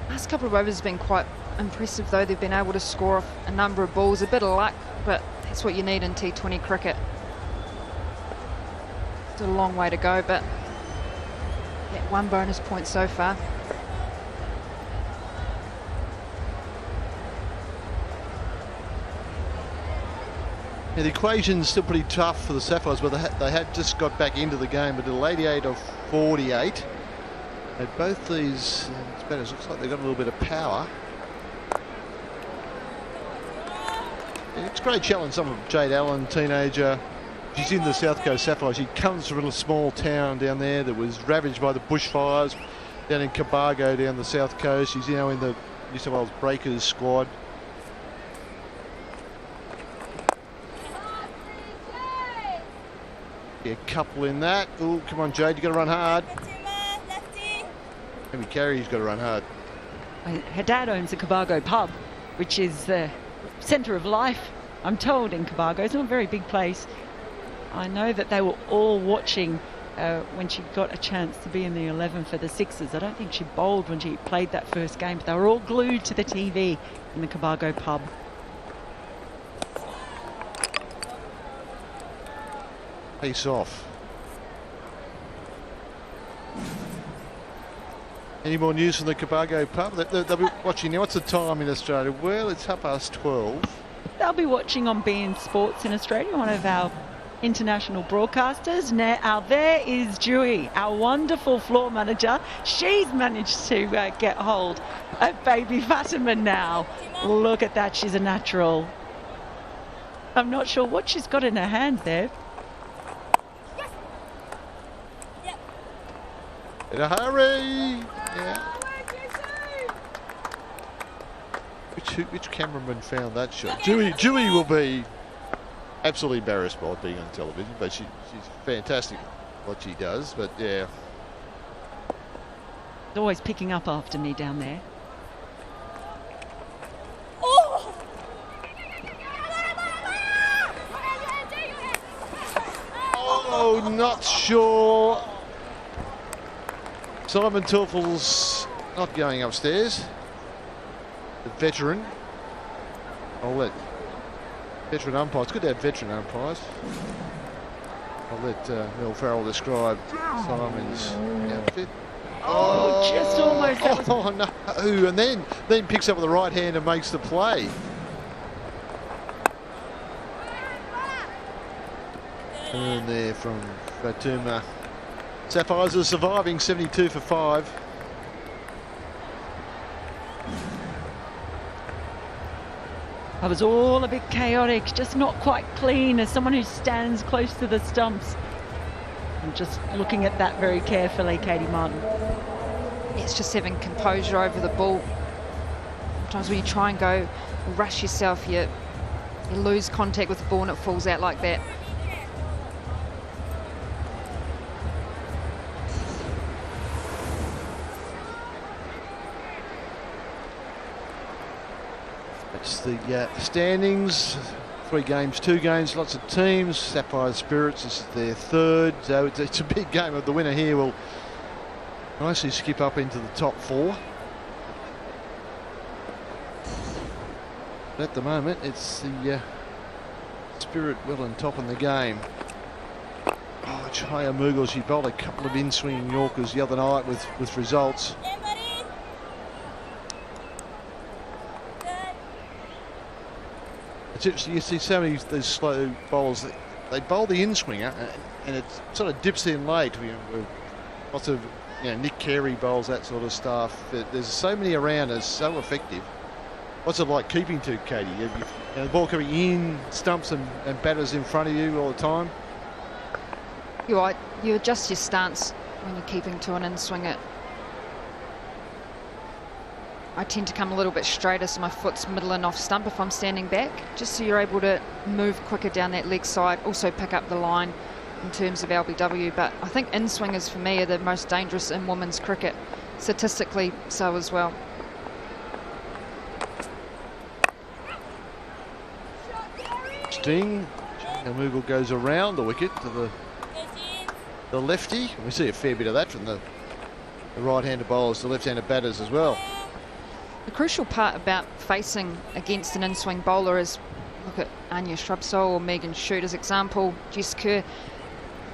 Last couple of overs have been quite impressive, though. They've been able to score off a number of balls. A bit of luck, but that's what you need in T20 cricket. Still a long way to go, but that one bonus point so far. Yeah, the equation's still pretty tough for the Sapphires, but they had just got back into the game, but at 88 of 48. And both these batters looks like they've got a little bit of power. Yeah, it's a great challenge. Some of Jade Allen, teenager. She's in the South Coast Sapphires. She comes from a little small town down there that was ravaged by the bushfires down in Cobargo down the South Coast. She's now in the New South Wales Breakers squad. Yeah, a couple in that. Oh, come on, Jade, you got to run hard. Maybe Carey's got to run hard. Her dad owns a Cobargo pub, which is the centre of life, I'm told, in Cobargo. It's not a very big place. I know that they were all watching when she got a chance to be in the 11 for the Sixers. I don't think she bowled when she played that first game, but they were all glued to the TV in the Cobargo pub. Face off. Any more news from the Cobargo pub? They'll be watching now. What's the time in Australia? Well, it's 12:30. They'll be watching on beIN Sports in Australia, one of our international broadcasters. Now, there is Dewey, our wonderful floor manager. She's managed to get hold of baby Fatima now. Look at that, she's a natural. I'm not sure what she's got in her hand there. In a hurry! Yeah. Which cameraman found that shot? Dewey will be absolutely embarrassed by being on television, but she's fantastic at what she does. But yeah, Always picking up after me down there. oh, not sure. Simon Tilfel's not going upstairs. The veteran. I'll let veteran umpires. It's good to have veteran umpires. I'll let Mel Farrell describe Simon's outfit. Oh, just almost. Oh no! And then picks up with the right hand and makes the play. And there from Fatima. Sapphires are surviving 72 for 5. I was all a bit chaotic, just not quite clean as someone who stands close to the stumps. I'm just looking at that very carefully, Katie Martin. It's just having composure over the ball. Sometimes when you try and go rush yourself, you lose contact with the ball and it falls out like that. It's the standings. 3 games, 2 games, lots of teams. Sapphire Spirits, this is their 3rd. So it's a big game. Of the winner here will nicely skip up into the top 4. But at the moment, it's the Spirit well on top in the game. Oh, Chaya Mughal, she bowled a couple of in-swinging Yorkers the other night with results. It's interesting, you see so many of these slow bowlers, they bowl the in-swinger and it sort of dips in late. Lots of Nick Carey bowls that sort of stuff. There's so many around, it's so effective. What's it like keeping to, Katie? The ball coming in, stumps and batters in front of you all the time? You're right, you adjust your stance when you're keeping to an in-swinger. I tend to come a little bit straighter, so my foot's middle and off stump if I'm standing back, just so you're able to move quicker down that leg side, also pick up the line in terms of LBW. But I think in-swingers for me are the most dangerous in women's cricket, statistically so as well. Sting. Mughal goes around the wicket to the lefty. We see a fair bit of that from the right-handed bowlers, the left-handed batters as well. The crucial part about facing against an in-swing bowler is, look at Anya Shrubsole or Megan Shute as example, Jess Kerr.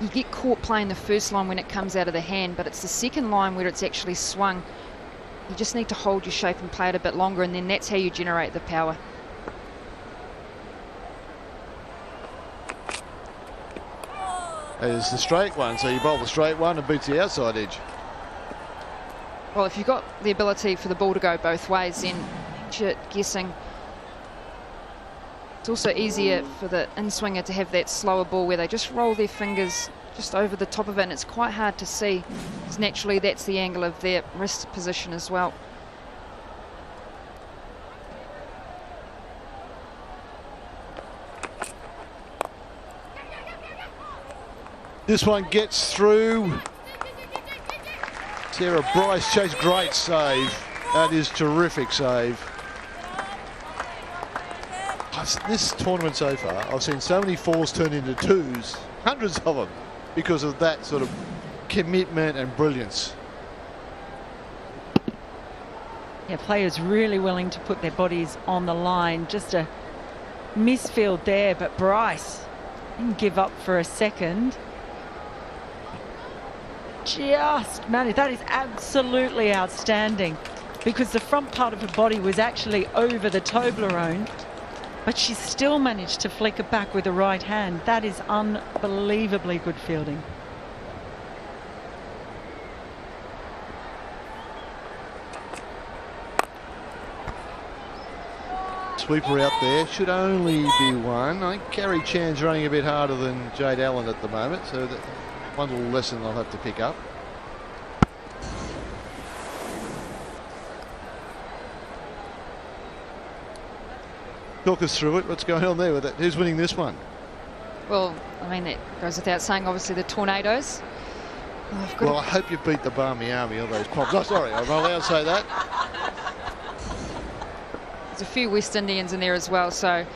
You get caught playing the first line when it comes out of the hand, but it's the second line where it's actually swung. You just need to hold your shape and play it a bit longer, and then that's how you generate the power. There's the straight one, so you bowl the straight one and beats the outside edge. Well, if you've got the ability for the ball to go both ways, then you're guessing. It's also easier for the in-swinger to have that slower ball where they just roll their fingers just over the top of it, and it's quite hard to see, because naturally that's the angle of their wrist position as well. This one gets through. Sarah Bryce Chase, great save. That is terrific save. This tournament so far, I've seen so many fours turn into twos, hundreds of them, because of that sort of commitment and brilliance. Yeah, players really willing to put their bodies on the line. Just a misfield there, but Bryce didn't give up for a second. Just managed. That is absolutely outstanding, because the front part of her body was actually over the Toblerone, but she still managed to flick it back with the right hand. That is unbelievably good fielding. Sweeper out there, should only be one. I think Carrie Chan's running a bit harder than Jade Allen at the moment, so that one little lesson I'll have to pick up. Talk us through it. What's going on there with it? Who's winning this one? Well, I mean, that goes without saying, obviously, the Tornadoes. Oh, well, I hope you beat the Barmy Army, all those problems. Oh, sorry, I'm not allowed to say that. There's a few West Indians in there as well, so...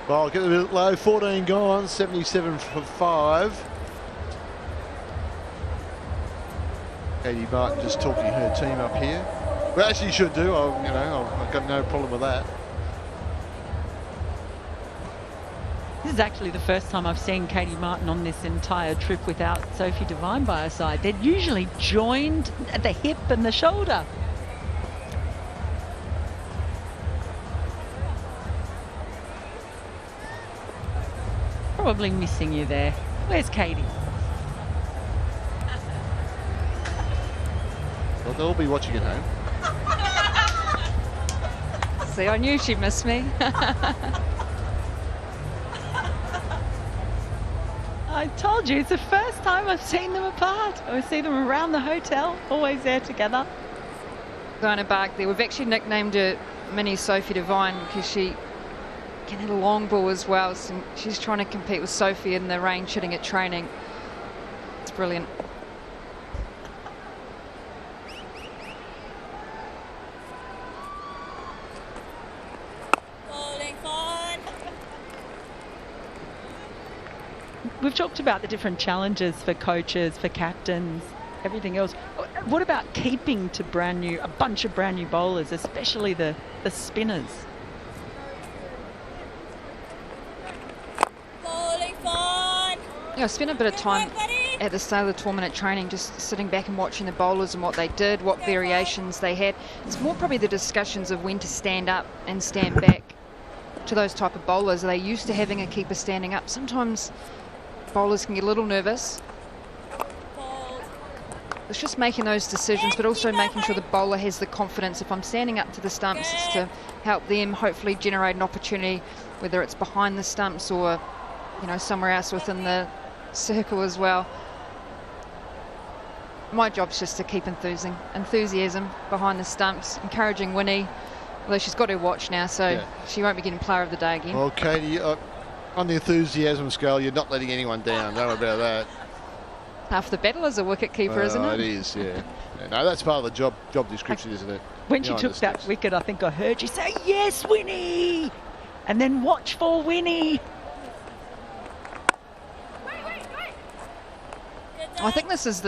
Well, get a bit low, 14 gone, 77 for 5. Katie Martin just talking her team up here. Well, actually, you should do. I've got no problem with that. This is actually the first time I've seen Katie Martin on this entire trip without Sophie Devine by her side. They're usually joined at the hip and the shoulder. Probably missing you there. Where's Katie? Well, they'll be watching at home. See, I knew she'd miss me. I told you, it's the first time I've seen them apart. I see them around the hotel, always there together. Diana Bark there. We've actually nicknamed her Mini Sophie Devine because she can hit a long ball as well. So she's trying to compete with Sophie in the range hitting at training. It's brilliant. We've talked about the different challenges for coaches, for captains, everything else. What about keeping to a bunch of brand new bowlers, especially the spinners? Yeah, I spent a bit of time at the start of the tournament training just sitting back and watching the bowlers and what they did, what variations they had. It's more probably the discussions of when to stand up and stand back to those type of bowlers. Are they used to having a keeper standing up? Sometimes bowlers can get a little nervous. It's just making those decisions, but also making sure the bowler has the confidence. If I'm standing up to the stumps, it's to help them hopefully generate an opportunity, whether it's behind the stumps or, you know, somewhere else within the circle as well. my job's just to keep enthusiasm behind the stumps, encouraging Winnie. Although she's got her watch now, so she won't be getting player of the day again. Well, Katie, on the enthusiasm scale, you're not letting anyone down. Don't worry about that. Half the battle as a wicket keeper, isn't it? It is, yeah. No, that's part of the job description, isn't it? When she took that wicket, I think I heard you say, "Yes, Winnie!" And then watch for Winnie. I think this is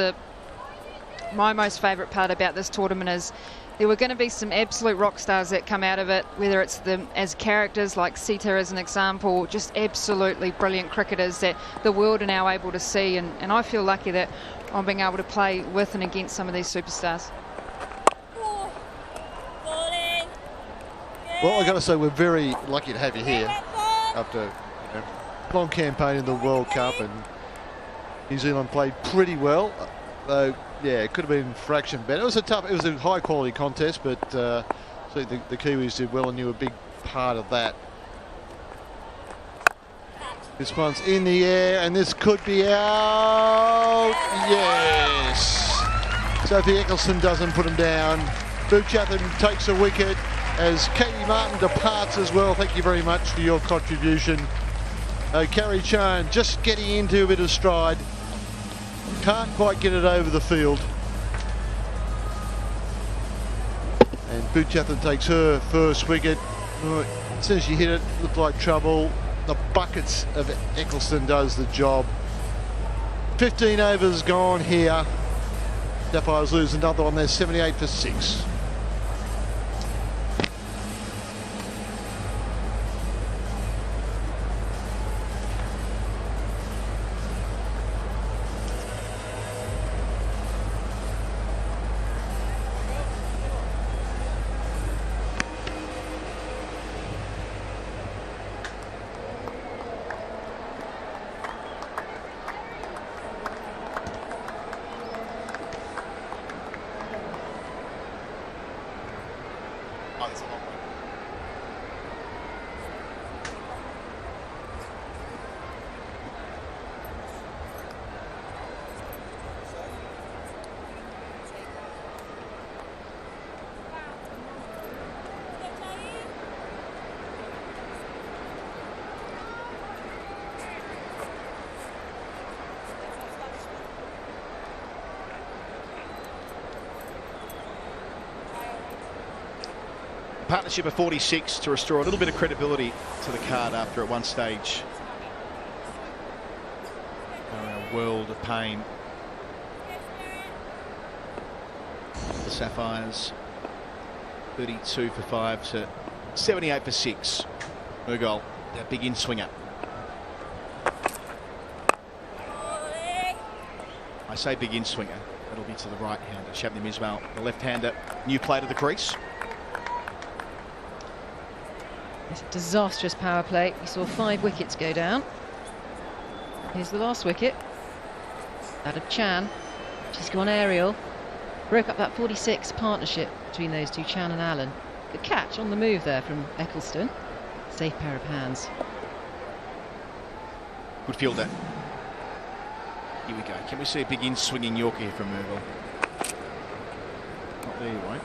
my most favourite part about this tournament is there were going to be some absolute rock stars that come out of it, whether it's them as characters like Sita as an example, just absolutely brilliant cricketers that the world are now able to see, and I feel lucky that I'm being able to play with and against some of these superstars. Well, I've got to say we're very lucky to have you here after a long campaign in the World Cup, and New Zealand played pretty well, though. Yeah, it could have been a fraction better. It was a high quality contest, but certainly the Kiwis did well, and you were a big part of that. This one's in the air, and this could be out. Yes. Sophie Eccleston doesn't put him down. Boochatham takes a wicket as Katie Martin departs as well. Thank you very much for your contribution. Carrie Chan just getting into a bit of stride. Can't quite get it over the field. And Boochatham takes her first wicket. As soon as she hit it, looked like trouble. The buckets of Eccleston does the job. 15 overs gone here. Sapphires lose another one there, 78 for 6. Partnership of 46 to restore a little bit of credibility to the card after at one stage a world of pain. The Sapphires 32 for 5 to 78 for 6. Murgol, that big in swinger. I say big in swinger, that'll be to the right hander. Shabnim Ismail, the left hander, new play to the crease. It's a disastrous power play. We saw 5 wickets go down. Here's the last wicket. That of Chan. She's gone aerial. Broke up that 46 partnership between those two, Chan and Allen. Good catch on the move there from Eccleston. Safe pair of hands. Good fielder. Here we go. Can we see a big in-swinging Yorker here from Murgol? Not there, you won't.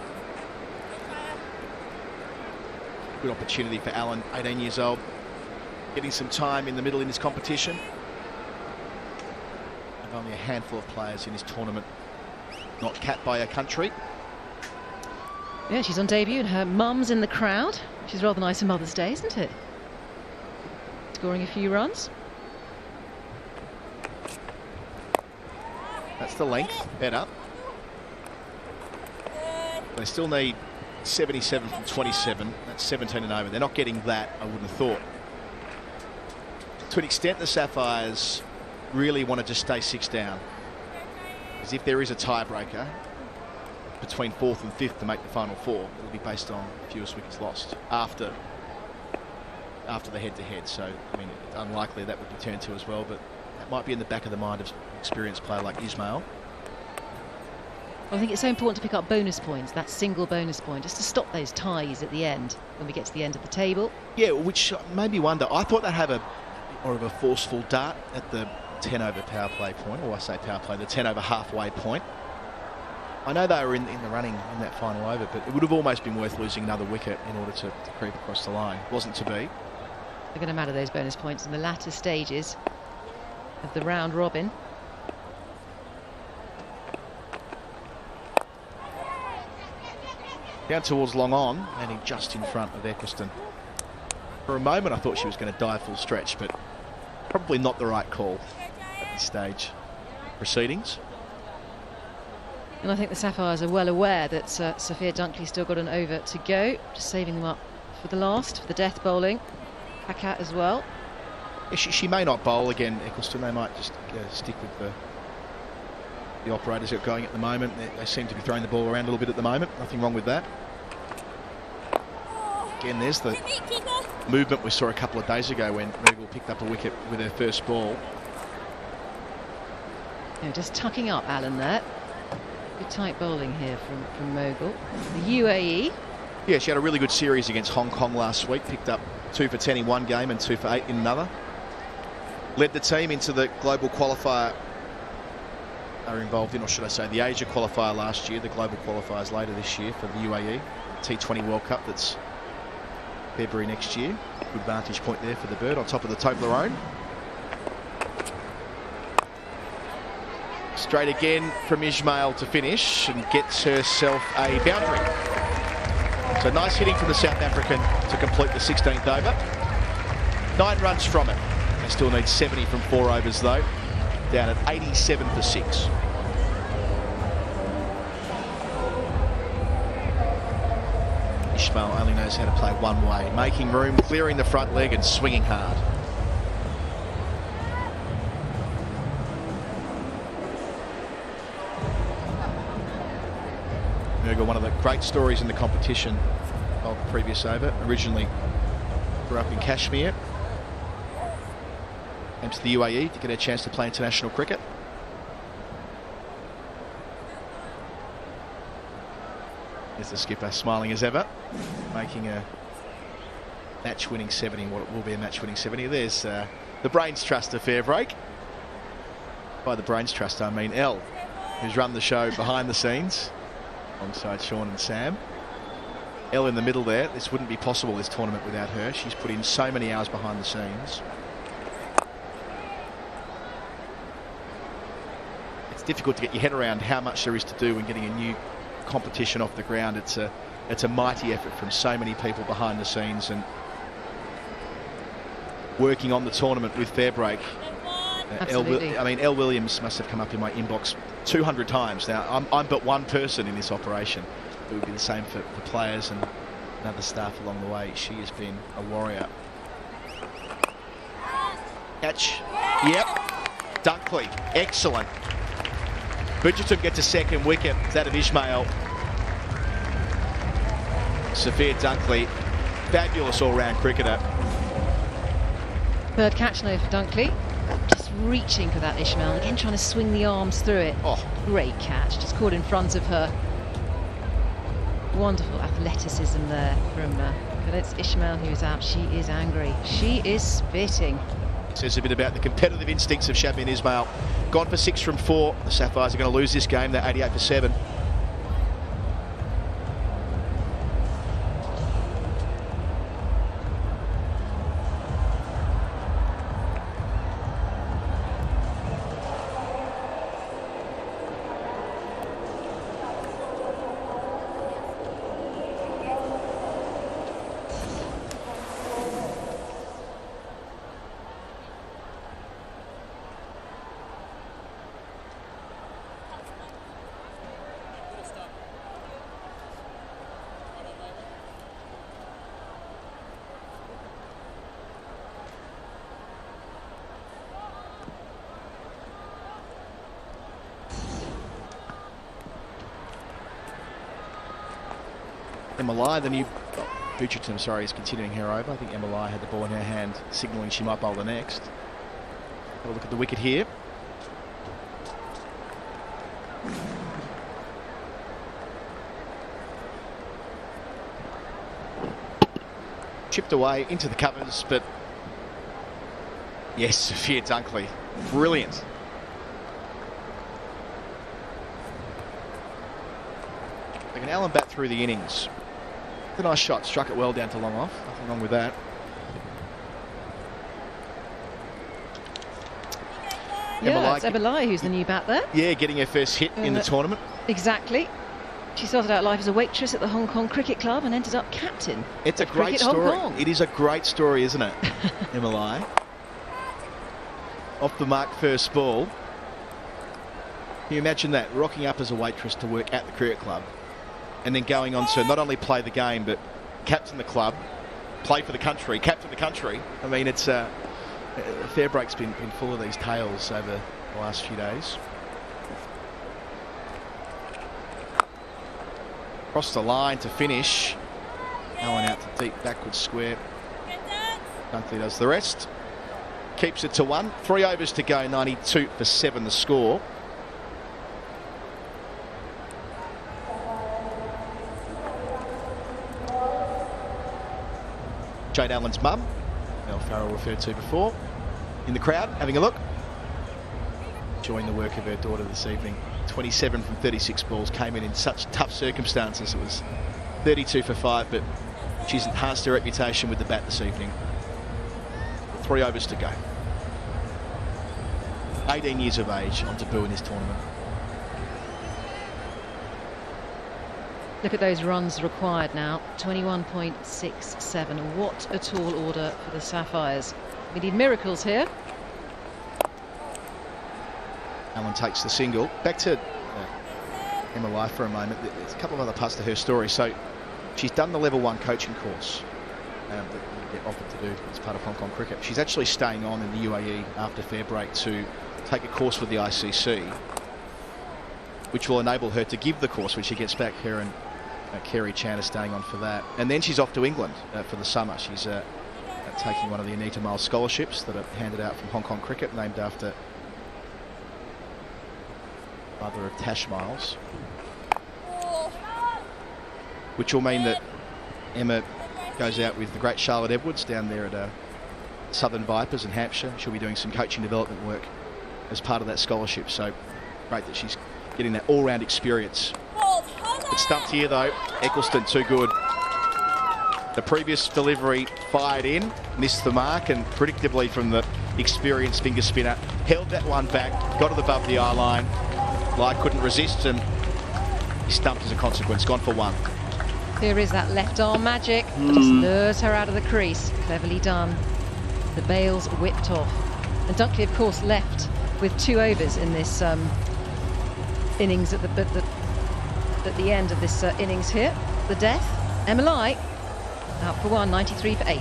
Good opportunity for Allen, 18 years old, getting some time in the middle in this competition. And only a handful of players in this tournament not capped by a country. Yeah, she's on debut and her mum's in the crowd, which is rather nice on Mother's Day, isn't it? Scoring a few runs. That's the length, better. They still need 77 from 27, that's 17 and over. They're not getting that, I wouldn't have thought. To an extent, the Sapphires really want to just stay 6 down. Because if there is a tiebreaker between 4th and 5th to make the final 4, it'll be based on fewest wickets lost after the head-to-head. So, I mean, it's unlikely that would be turned to as well, but that might be in the back of the mind of an experienced player like Ismail. I think it's so important to pick up bonus points, that single bonus point, just to stop those ties at the end when we get to the end of the table. Yeah, which made me wonder. I thought they'd have a more of a forceful dart at the 10 over power play point, or I say power play, the 10 over halfway point. I know they were in the running in that final over, but it would have almost been worth losing another wicket in order to creep across the line. It wasn't to be. They're going to matter, those bonus points, in the latter stages of the round robin. Down towards long on, landing just in front of Eccleston. For a moment, I thought she was going to dive full stretch, but probably not the right call at this stage. Proceedings. And I think the Sapphires are well aware that Sophia Dunkley's still got an over to go, just saving them up for the last, for the death bowling. Hackett as well. She may not bowl again, Eccleston. They might just stick with the operators who are going at the moment. They seem to be throwing the ball around a little bit at the moment. Nothing wrong with that. Again, there's the movement we saw a couple of days ago when Mogul picked up a wicket with her first ball. Just tucking up Alan there. Good tight bowling here from Mogul. The UAE. Yeah, she had a really good series against Hong Kong last week. Picked up 2 for 10 in one game and 2 for 8 in another. Led the team into the global qualifier they were involved in, or should I say the Asia qualifier last year. The global qualifiers later this year for the UAE. T20 World Cup that's February next year. Good vantage point there for the bird on top of the Toblerone. Straight again from Ismail to finish and gets herself a boundary. So nice hitting from the South African to complete the 16th over. 9 runs from it. They still need 70 from 4 overs though. Down at 87 for 6. Ismail only knows how to play one way, making room, clearing the front leg and swinging hard. One of the great stories in the competition of the previous over. Originally grew up in Kashmir. Came to the UAE to get a chance to play international cricket. There's the skipper smiling as ever, making a match-winning 70, what it will be a match-winning 70. There's the Brains Trust of Fairbreak. By the Brains Trust, I mean Elle, who's run the show behind the scenes alongside Sean and Sam. Elle in the middle there. This wouldn't be possible, this tournament, without her. She's put in so many hours behind the scenes. It's difficult to get your head around how much there is to do when getting a new competition off the ground. It's a mighty effort from so many people behind the scenes and working on the tournament with Fairbreak. Elle Williams must have come up in my inbox 200 times. Now, I'm but one person in this operation. It would be the same for players and other staff along the way. She has been a warrior. Catch. Yep. Dunkley. Excellent. Bridgerton gets a second wicket. That of Ismail. Sophia Dunkley. Fabulous all-round cricketer. Third catch now for Dunkley. Just reaching for that Ismail. Again, trying to swing the arms through it. Oh. Great catch. Just caught in front of her. Wonderful athleticism there from but it's Ismail who's out. She is angry. She is spitting. Says a bit about the competitive instincts of Shabnir Ismail. Gone for 6 from 4. The Sapphires are going to lose this game. They're 88 for 7. Emily, the new Bridgerton, sorry, is continuing her over. I think Emily had the ball in her hand, signalling she might bowl the next. Have a look at the wicket here. Chipped away into the covers, but yes, Sophia Dunkley, brilliant. Like Allen bat through the innings. A nice shot, struck it well down to long off. Nothing wrong with that. Yeah, it's Eberlei who's the new bat there. Yeah, getting her first hit in the tournament. Exactly. She started out life as a waitress at the Hong Kong Cricket Club and ended up captain. It's a great story. It is a great story, isn't it, Eberlei? Off the mark, first ball. Can you imagine that? Rocking up as a waitress to work at the cricket club and then going on to not only play the game but captain the club, play for the country, captain the country. I mean, it's Fairbreak's been full of these tales over the last few days. Across the line to finish. Allen out to deep backward square. Dunkley does the rest. Keeps it to 1. 3 overs to go, 92 for 7 the score. Jade Allen's mum, Mel Farrell referred to before, in the crowd, having a look. Enjoying the work of her daughter this evening. 27 from 36 balls, came in such tough circumstances. It was 32 for 5, but she's enhanced her reputation with the bat this evening. 3 overs to go. 18 years of age on debut in this tournament. Look at those runs required now. 21.67. What a tall order for the Sapphires. We need miracles here. Allen takes the single. Back to Eberlei for a moment. There's a couple of other parts to her story. So she's done the level 1 coaching course that you get offered to do as part of Hong Kong cricket. She's actually staying on in the UAE after Fairbreak to take a course with the ICC, which will enable her to give the course when she gets back. Her and Kerry Chan are staying on for that. And then she's off to England for the summer. She's taking one of the Anita Miles scholarships that are handed out from Hong Kong cricket, named after mother of Tash Miles, which will mean that Emma goes out with the great Charlotte Edwards down there at Southern Vipers in Hampshire. She'll be doing some coaching development work as part of that scholarship. So great that she's getting that all-round experience. It's stumped here though. Eccleston too good. The previous delivery fired in, missed the mark, and predictably from the experienced finger spinner, held that one back, got it above the eye line. Lai couldn't resist and he stumped as a consequence, gone for 1. Here is that left arm magic that just lures her out of the crease. Cleverly done. The bails whipped off. And Dunkley, of course, left with 2 overs in this innings at the end of this innings here. The death. Eberlei out for 1, 93 for 8.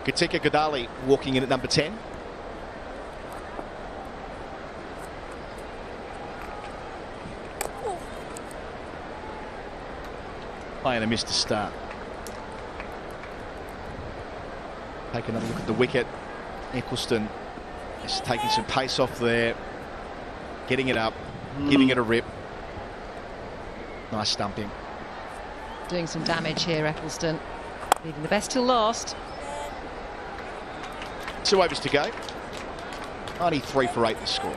Katika Godali walking in at number 10. Playing a missed to start. Take another look at the wicket. Eccleston is taking some pace off there, getting it up, giving it a rip. Nice stumping. Doing some damage here, Eccleston. Leaving the best till last. 2 overs to go. 93 for 8 the score.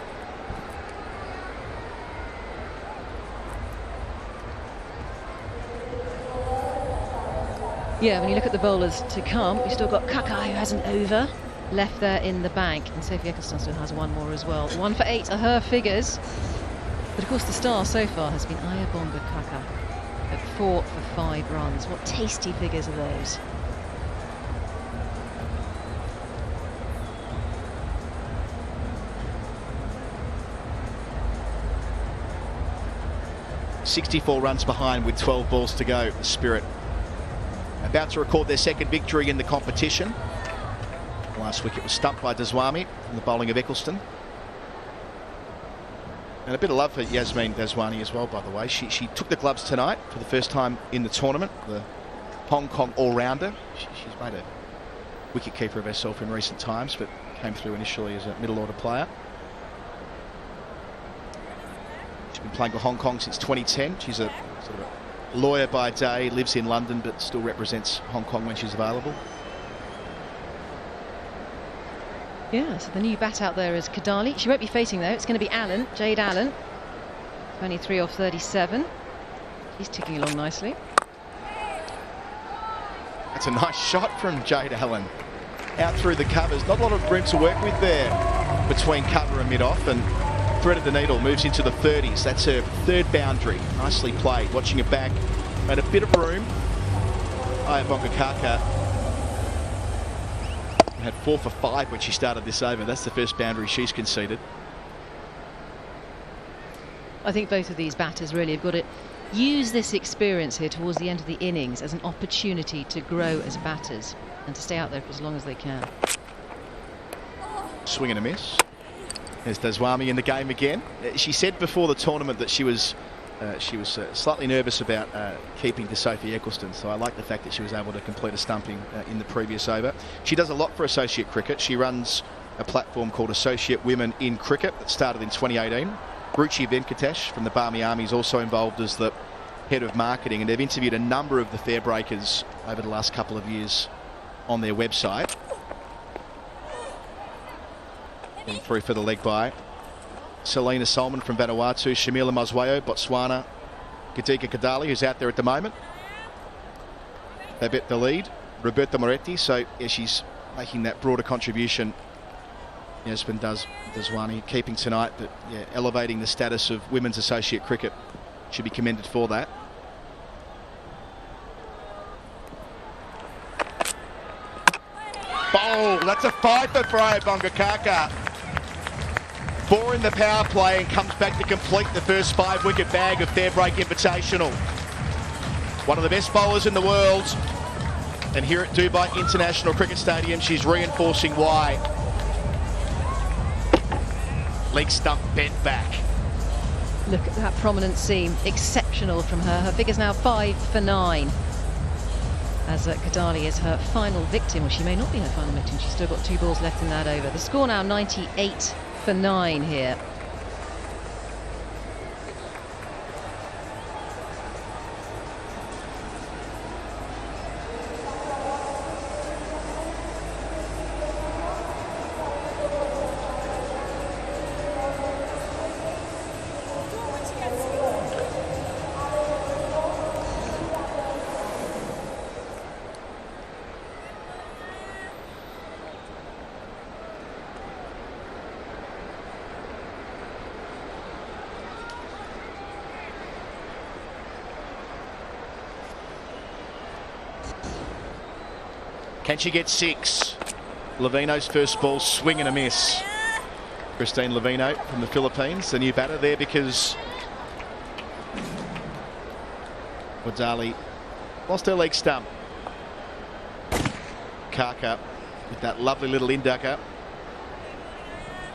Yeah, when you look at the bowlers to come, you've still got Kaka, who has an over left there in the bank, and Sophie Eccleston still has 1 more as well. 1 for 8 are her figures. But of course the star so far has been Ayabonga Kaka at 4 for 5 runs. What tasty figures are those? 64 runs behind with 12 balls to go. The Spirit about to record their second victory in the competition. Last wicket was stumped by Daswami from the bowling of Eccleston. And a bit of love for Yasmin Daswani as well, by the way. She took the gloves tonight for the first time in the tournament. The Hong Kong all-rounder. She's made a wicket-keeper of herself in recent times, but came through initially as a middle-order player. She's been playing for Hong Kong since 2010. She's a sort of a lawyer by day, lives in London, but still represents Hong Kong when she's available. Yeah, so the new bat out there is Kadali. She won't be facing though. It's going to be Allen, Jade Allen. 23 off 37. She's ticking along nicely. That's a nice shot from Jade Allen. Out through the covers. Not a lot of room to work with there between cover and mid-off, and threaded the needle, moves into the 30s. That's her third boundary. Nicely played. Watching it back. Made a bit of room. Bongakaka had 4 for 5 when she started this over. That's the first boundary she's conceded. I think both of these batters really have got to use this experience here towards the end of the innings as an opportunity to grow as batters and to stay out there for as long as they can. Swing and a miss. There's Daswami in the game again. She said before the tournament that she was slightly nervous about keeping to Sophie Eccleston, so I like the fact that she was able to complete a stumping in the previous over. She does a lot for associate cricket. She runs a platform called Associate Women in Cricket that started in 2018. Ruchi Venkatesh from the Barmy Army is also involved as the head of marketing, and they've interviewed a number of the Fairbreakers over the last couple of years on their website. And through for the leg by Selena Solomon from Vanuatu, Shamila Maswayo, Botswana, Katika Kadali, who's out there at the moment. Babette the lead, Roberta Moretti, so yeah, she's making that broader contribution. Yasmin Daswani keeping tonight, but yeah, elevating the status of women's associate cricket. Should be commended for that. Oh, that's a 5 for Freo Bongakaka. 4 in the power play and comes back to complete the first 5-wicket bag of Fairbreak Invitational. One of the best bowlers in the world. And here at Dubai International Cricket Stadium, she's reinforcing why. Leg stump bent back. Look at that prominent seam. Exceptional from her. Her figure's now 5 for 9. As Kadali is her final victim. Well, she may not be her final victim. She's still got 2 balls left in that over. The score now 98 for 9 here. Can she get 6? Levino's first ball, swing and a miss. Christine Levino from the Philippines, the new batter there because Wadali lost her leg stump. Kaka with that lovely little inducker.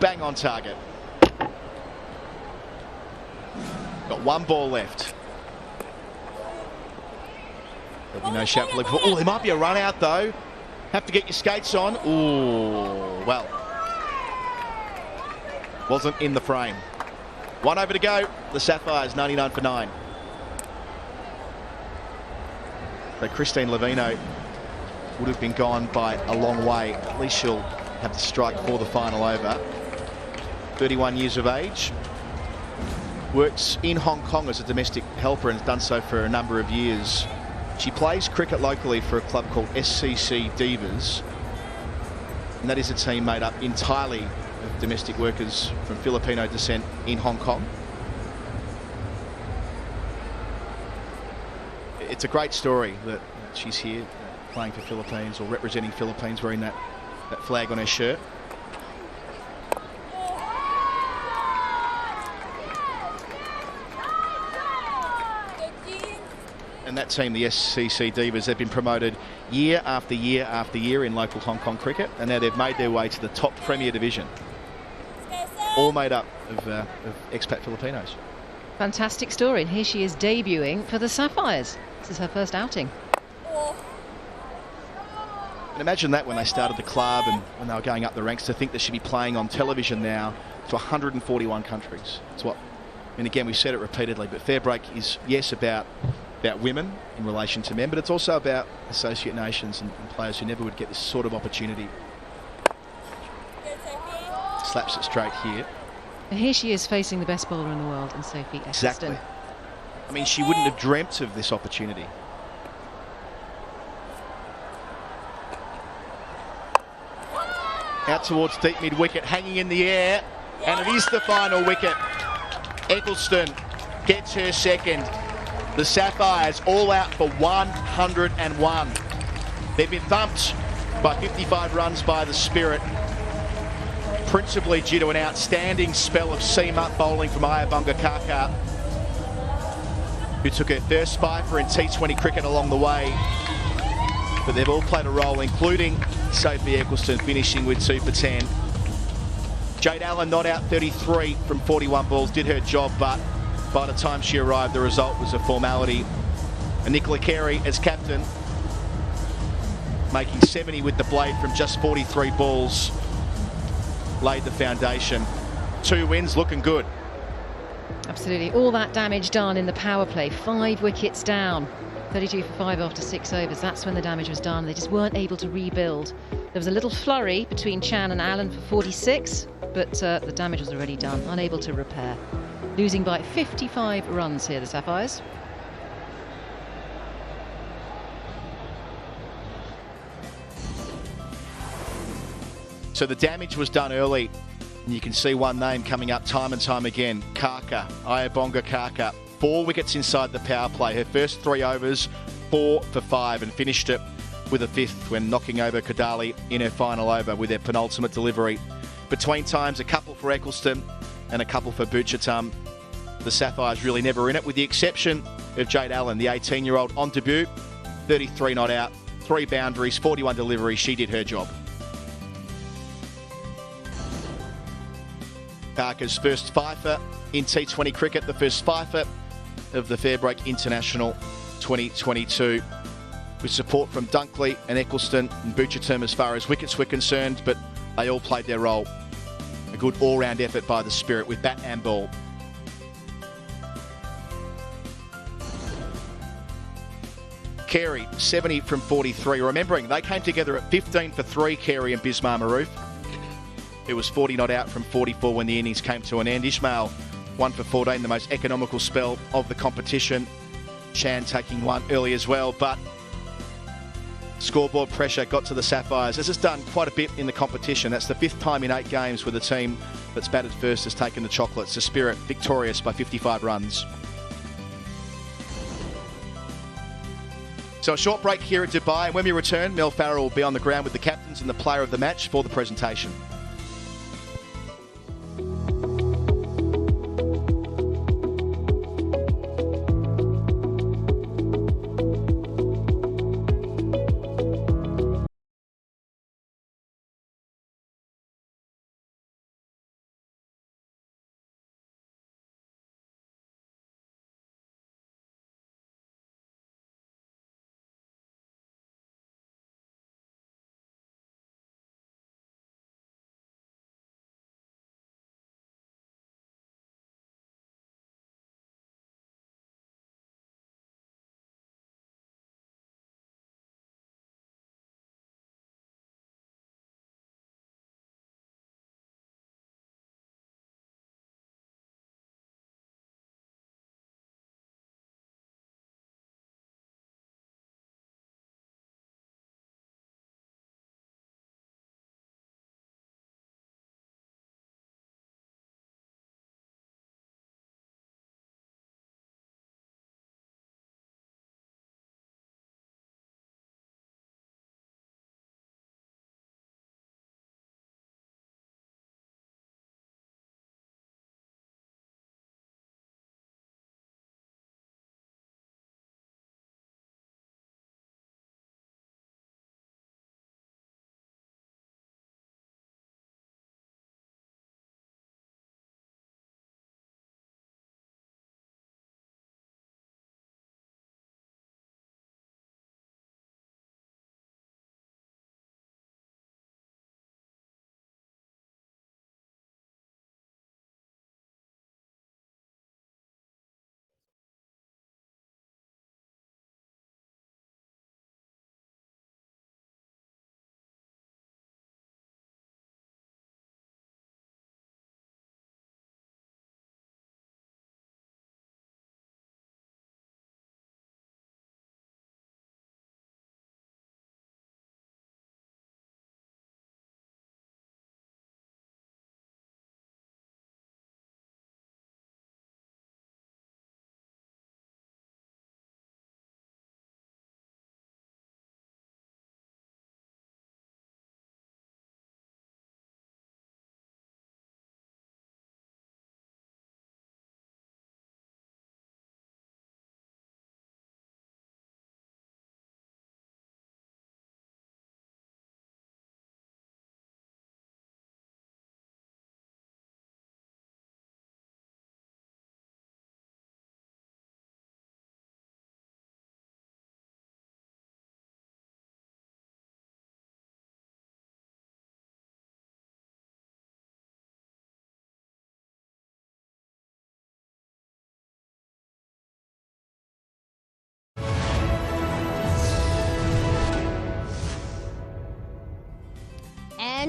Bang on target. Got 1 ball left. There'll be no shout for leg. Oh, there might be a run out though. Have to get your skates on. Ooh, well. Wasn't in the frame. 1 over to go. The Sapphires, 99 for 9. But Christine Levino would have been gone by a long way. At least she'll have to strike for the final over. 31 years of age. Works in Hong Kong as a domestic helper and has done so for a number of years. She plays cricket locally for a club called SCC Divas, and that is a team made up entirely of domestic workers from Filipino descent in Hong Kong. It's a great story that she's here playing for Philippines or representing Philippines, wearing that flag on her shirt. that team, the SCC Divas, have been promoted year after year after year in local Hong Kong cricket, and now they've made their way to the top Premier Division. All made up of expat Filipinos. Fantastic story. And here she is debuting for the Sapphires. This is her first outing. And imagine that when they started the club and when they were going up the ranks, to think they should be playing on television now to 141 countries. It's what, and again, we've said it repeatedly, but Fairbreak is, yes, about women in relation to men, but it's also about associate nations and players who never would get this sort of opportunity. Slaps it straight here. And here she is facing the best bowler in the world in Sophie Eccleston. Exactly. I mean, she wouldn't have dreamt of this opportunity. Out towards deep mid-wicket, hanging in the air, and it is the final wicket. Eccleston gets her second. The Sapphires all out for 101. They've been thumped by 55 runs by the Spirit, principally due to an outstanding spell of seam-up bowling from Ayabonga Kaka, who took her first spiker in T20 cricket along the way. But they've all played a role, including Sophie Eccleston finishing with 2 for 10. Jade Allen not out 33 from 41 balls, did her job, but by the time she arrived, the result was a formality. And Nicola Carey, as captain, making 70 with the blade from just 43 balls, laid the foundation. 2 wins, looking good. Absolutely. All that damage done in the power play. 5 wickets down. 32 for 5 after 6 overs. That's when the damage was done. They just weren't able to rebuild. There was a little flurry between Chan and Allen for 46, but the damage was already done. Unable to repair. Losing by 55 runs here, the Sapphires. So the damage was done early, and you can see one name coming up time and time again. Kaka, Ayabonga Kaka. 4 wickets inside the power play. Her first 3 overs, 4 for 5, and finished it with a 5th when knocking over Kadali in her final over with their penultimate delivery. Between times, a couple for Eccleston and a couple for Butchertum. The Sapphires really never in it, with the exception of Jade Allen, the 18-year-old on debut. 33 not out, 3 boundaries, 41 deliveries. She did her job. Kaka's first fifer in T20 cricket, the first fifer of the Fairbreak International 2022, with support from Dunkley and Eccleston and Butchertum as far as wickets were concerned, but they all played their role. A good all-round effort by the Spirit with bat and ball. Carey, 70 from 43. Remembering, they came together at 15 for 3, Carey and Bismar Maroof. It was 40 not out from 44 when the innings came to an end. Ismail, 1 for 14, the most economical spell of the competition. Chan taking 1 early as well, but scoreboard pressure got to the Sapphires, as has done quite a bit in the competition. That's the 5th time in 8 games where the team that's batted first has taken the chocolates. The Spirit victorious by 55 runs. So a short break here at Dubai, and when we return, Mel Farrell will be on the ground with the captains and the player of the match for the presentation.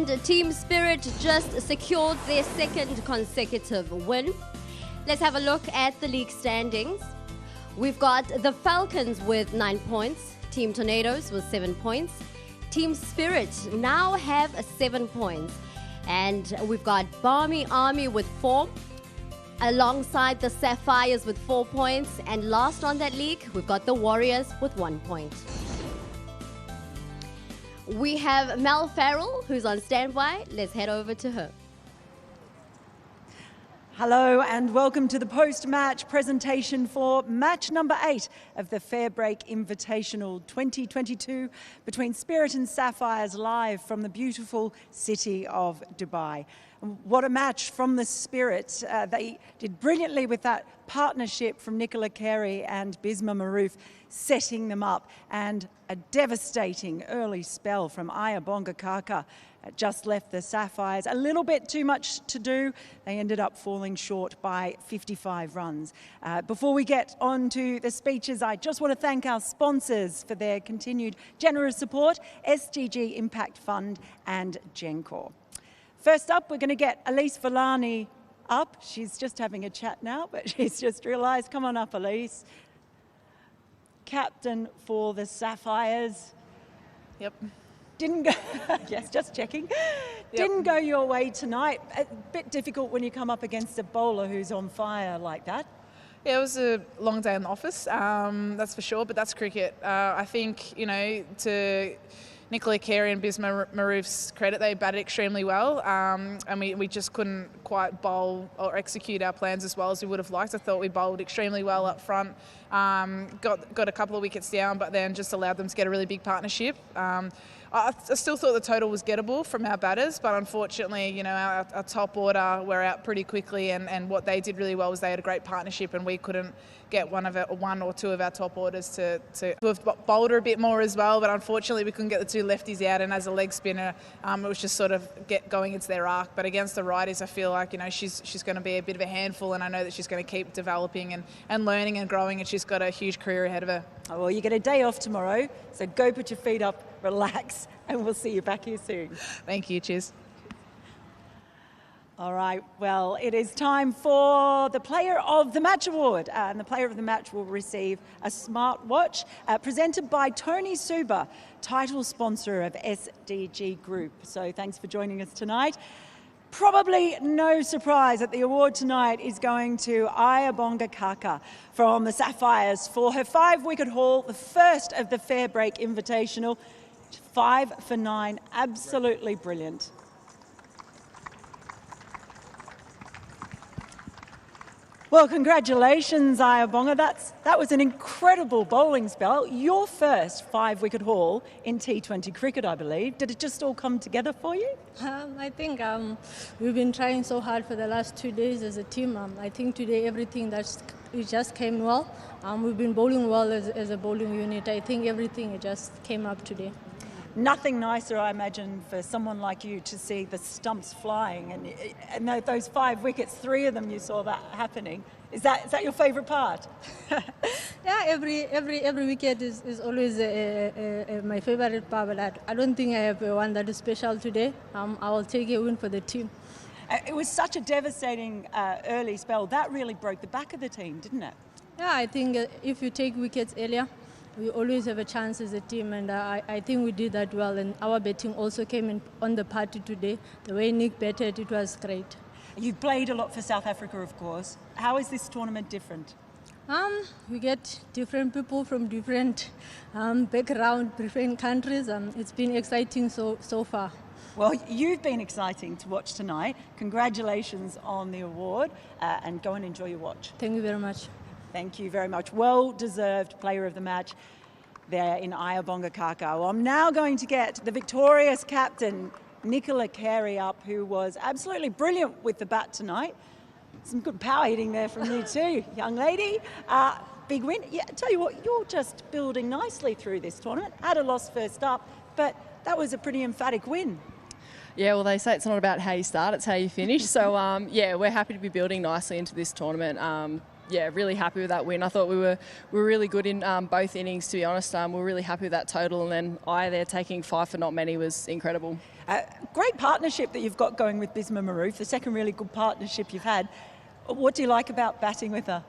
and Team Spirit just secured their second consecutive win. Let's have a look at the league standings. We've got the Falcons with 9 points, Team Tornadoes with 7 points. Team Spirit now have 7 points. And we've got Barmy Army with 4, alongside the Sapphires with 4 points. And last on that league, we've got the Warriors with 1 point. We have Mel Farrell, who's on standby. Let's head over to her. Hello and welcome to the post-match presentation for match number 8 of the Fairbreak Invitational 2022 between Spirit and Sapphires, live from the beautiful city of Dubai. What a match from the Spirit. They did brilliantly with that partnership from Nicola Carey and Bisma Maroof, setting them up, and a devastating early spell from Ayabonga Kaka. Just left the Sapphires a little bit too much to do. They ended up falling short by 55 runs. Before we get on to the speeches, I just want to thank our sponsors for their continued generous support, SGG Impact Fund and Gencor. First up, we're going to get Elise Villani up. She's just having a chat now, but she's just realised. Come on up, Elise. Captain for the Sapphires. Yep. Didn't go, yes, just checking. Yep. Didn't go your way tonight. A bit difficult when you come up against a bowler who's on fire like that. Yeah, it was a long day in the office, that's for sure, but that's cricket. I think, you know, to Nicola Carey and Bisma Maroof's credit, they batted extremely well, and we just couldn't quite bowl or execute our plans as well as we would have liked. I thought we bowled extremely well up front, got a couple of wickets down, but then just allowed them to get a really big partnership. I still thought the total was gettable from our batters, but unfortunately, you know, our top order were out pretty quickly, and what they did really well was they had a great partnership, and we couldn't get one or two of our top orders to have bowled her a bit more as well, but unfortunately we couldn't get the two lefties out, and as a leg spinner, it was just sort of going into their arc. But against the righties, I feel like, you know, she's going to be a bit of a handful, and I know that she's going to keep developing and learning and growing, and she's got a huge career ahead of her. Oh, well, you get a day off tomorrow, so go put your feet up, relax, and we'll see you back here soon. Thank you, cheers. All right, well, it is time for the Player of the Match Award. And the Player of the Match will receive a smartwatch presented by Tony Suba, title sponsor of SDG Group. So thanks for joining us tonight. Probably no surprise that the award tonight is going to Ayabonga Kaka from the Sapphires for her 5-wicket haul, the first of the Fairbreak Invitational. 5 for 9, absolutely brilliant. Well, congratulations, Ayabonga. That was an incredible bowling spell. Your first 5-wicket haul in T20 cricket, I believe. Did it just all come together for you? I think we've been trying so hard for the last 2 days as a team. I think today it just came well. We've been bowling well as a bowling unit. I think everything it just came up today. Nothing nicer, I imagine, for someone like you to see the stumps flying and those 5 wickets, 3 of them you saw that happening. Is that your favourite part? Yeah, every wicket is always my favourite part, but I don't think I have one that is special today. I will take a win for the team. It was such a devastating early spell. That really broke the back of the team, didn't it? Yeah, I think if you take wickets earlier, we always have a chance as a team, and I think we did that well, and our batting also came in on the party today. The way Nick batted, it was great. You've played a lot for South Africa, of course. How is this tournament different? We get different people from different background, different countries. It's been exciting so far. Well, you've been exciting to watch tonight. Congratulations on the award, and go and enjoy your watch. Thank you very much. Thank you very much. Well-deserved player of the match there in Ayabonga Kaka. Well, I'm now going to get the victorious captain, Nicola Carey, up, who was absolutely brilliant with the bat tonight. Some good power hitting there from you too, young lady. Big win. Yeah, I tell you what, you're just building nicely through this tournament. Had a loss first up, but that was a pretty emphatic win. Yeah, well, they say it's not about how you start, it's how you finish. So, yeah, we're happy to be building nicely into this tournament. Yeah, really happy with that win. I thought we were really good in both innings, to be honest. We were really happy with that total, and then there taking 5 for not many was incredible. Great partnership that you've got going with Bisma Maroof, the second really good partnership you've had. What do you like about batting with her?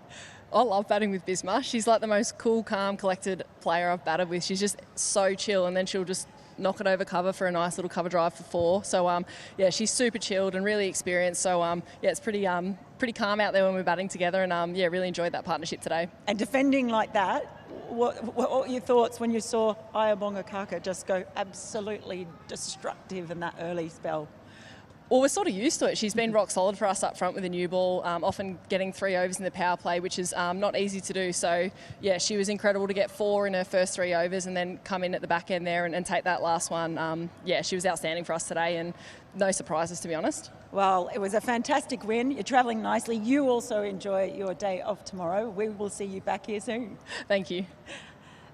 I love batting with Bisma. She's like the most cool, calm, collected player I've batted with. She's just so chill, and then she'll just knock it over cover for a nice little cover drive for 4. So, yeah, she's super chilled and really experienced. So, yeah, it's pretty calm out there when we're batting together, and yeah, really enjoyed that partnership today. And defending like that, what were your thoughts when you saw Ayabonga Kaka just go absolutely destructive in that early spell? Well, we're sort of used to it. She's been rock solid for us up front with a new ball, often getting 3 overs in the power play, which is not easy to do. So, yeah, she was incredible to get 4 in her first 3 overs and then come in at the back end there and take that last one. Yeah, she was outstanding for us today, and no surprises, to be honest. Well, it was a fantastic win. You're travelling nicely. You also enjoy your day off tomorrow. We will see you back here soon. Thank you.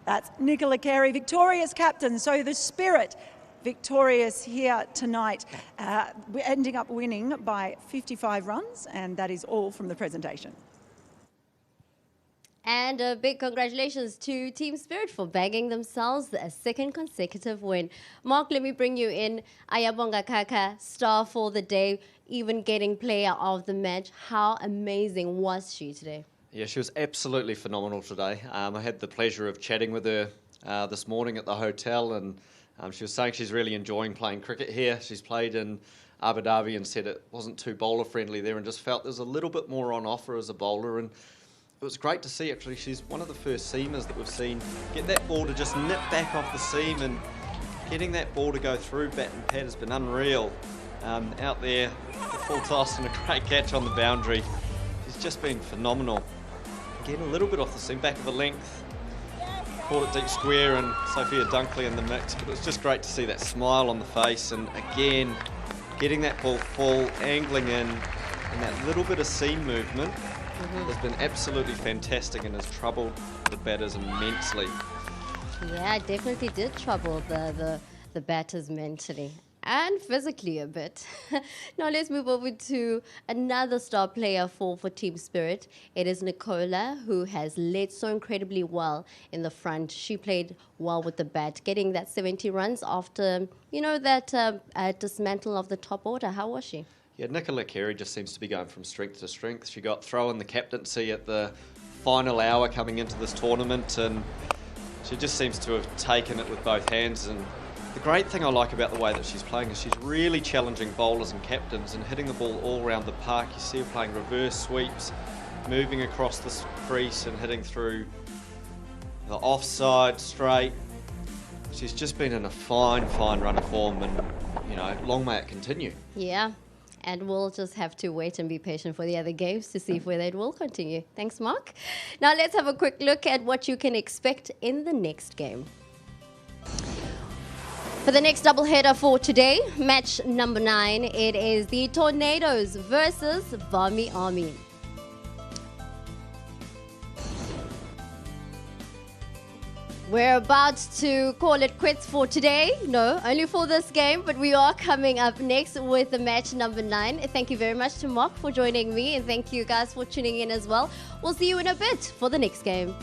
That's Nicola Carey, Victoria's captain. So the Spirit victorious here tonight. We're ending up winning by 55 runs, and that is all from the presentation. And a big congratulations to Team Spirit for bagging themselves a second consecutive win. Mark, let me bring you in. Ayabonga Kaka, star for the day, even getting player of the match. How amazing was she today? Yeah, she was absolutely phenomenal today. I had the pleasure of chatting with her this morning at the hotel, and she was saying she's really enjoying playing cricket here. She's played in Abu Dhabi and said it wasn't too bowler friendly there, and just felt there's a little bit more on offer as a bowler. And it was great to see, actually. She's one of the first seamers that we've seen get that ball to just nip back off the seam, and getting that ball to go through bat and pad has been unreal. Out there, a full toss and a great catch on the boundary. She's just been phenomenal. Getting a little bit off the seam, back of the length. Caught it deep square, and Sophia Dunkley in the mix, but it was just great to see that smile on the face, and again getting that ball full, angling in, and that little bit of seam movement has been absolutely fantastic and has troubled the batters immensely. Yeah, it definitely did trouble the batters mentally and physically a bit. Now let's move over to another star player for Team Spirit. It is Nicola, who has led so incredibly well in the front. She played well with the bat, getting that 70 runs after, you know, that dismantle of the top order. How was she? Yeah, Nicola Carey just seems to be going from strength to strength. She got thrown the captaincy at the final hour coming into this tournament, and she just seems to have taken it with both hands. And the great thing I like about the way that she's playing is she's really challenging bowlers and captains and hitting the ball all around the park. You see her playing reverse sweeps, moving across the crease and hitting through the offside straight. She's just been in a fine run of form, and, you know, long may it continue. Yeah. And we'll just have to wait and be patient for the other games to see whether it will continue. Thanks, Mark. Now let's have a quick look at what you can expect in the next game. For the next doubleheader for today, match number 9, it is the Tornadoes versus Vami Army. We're about to call it quits for today. No, only for this game, but we are coming up next with the match number 9. Thank you very much to Mark for joining me, and thank you guys for tuning in as well. We'll see you in a bit for the next game.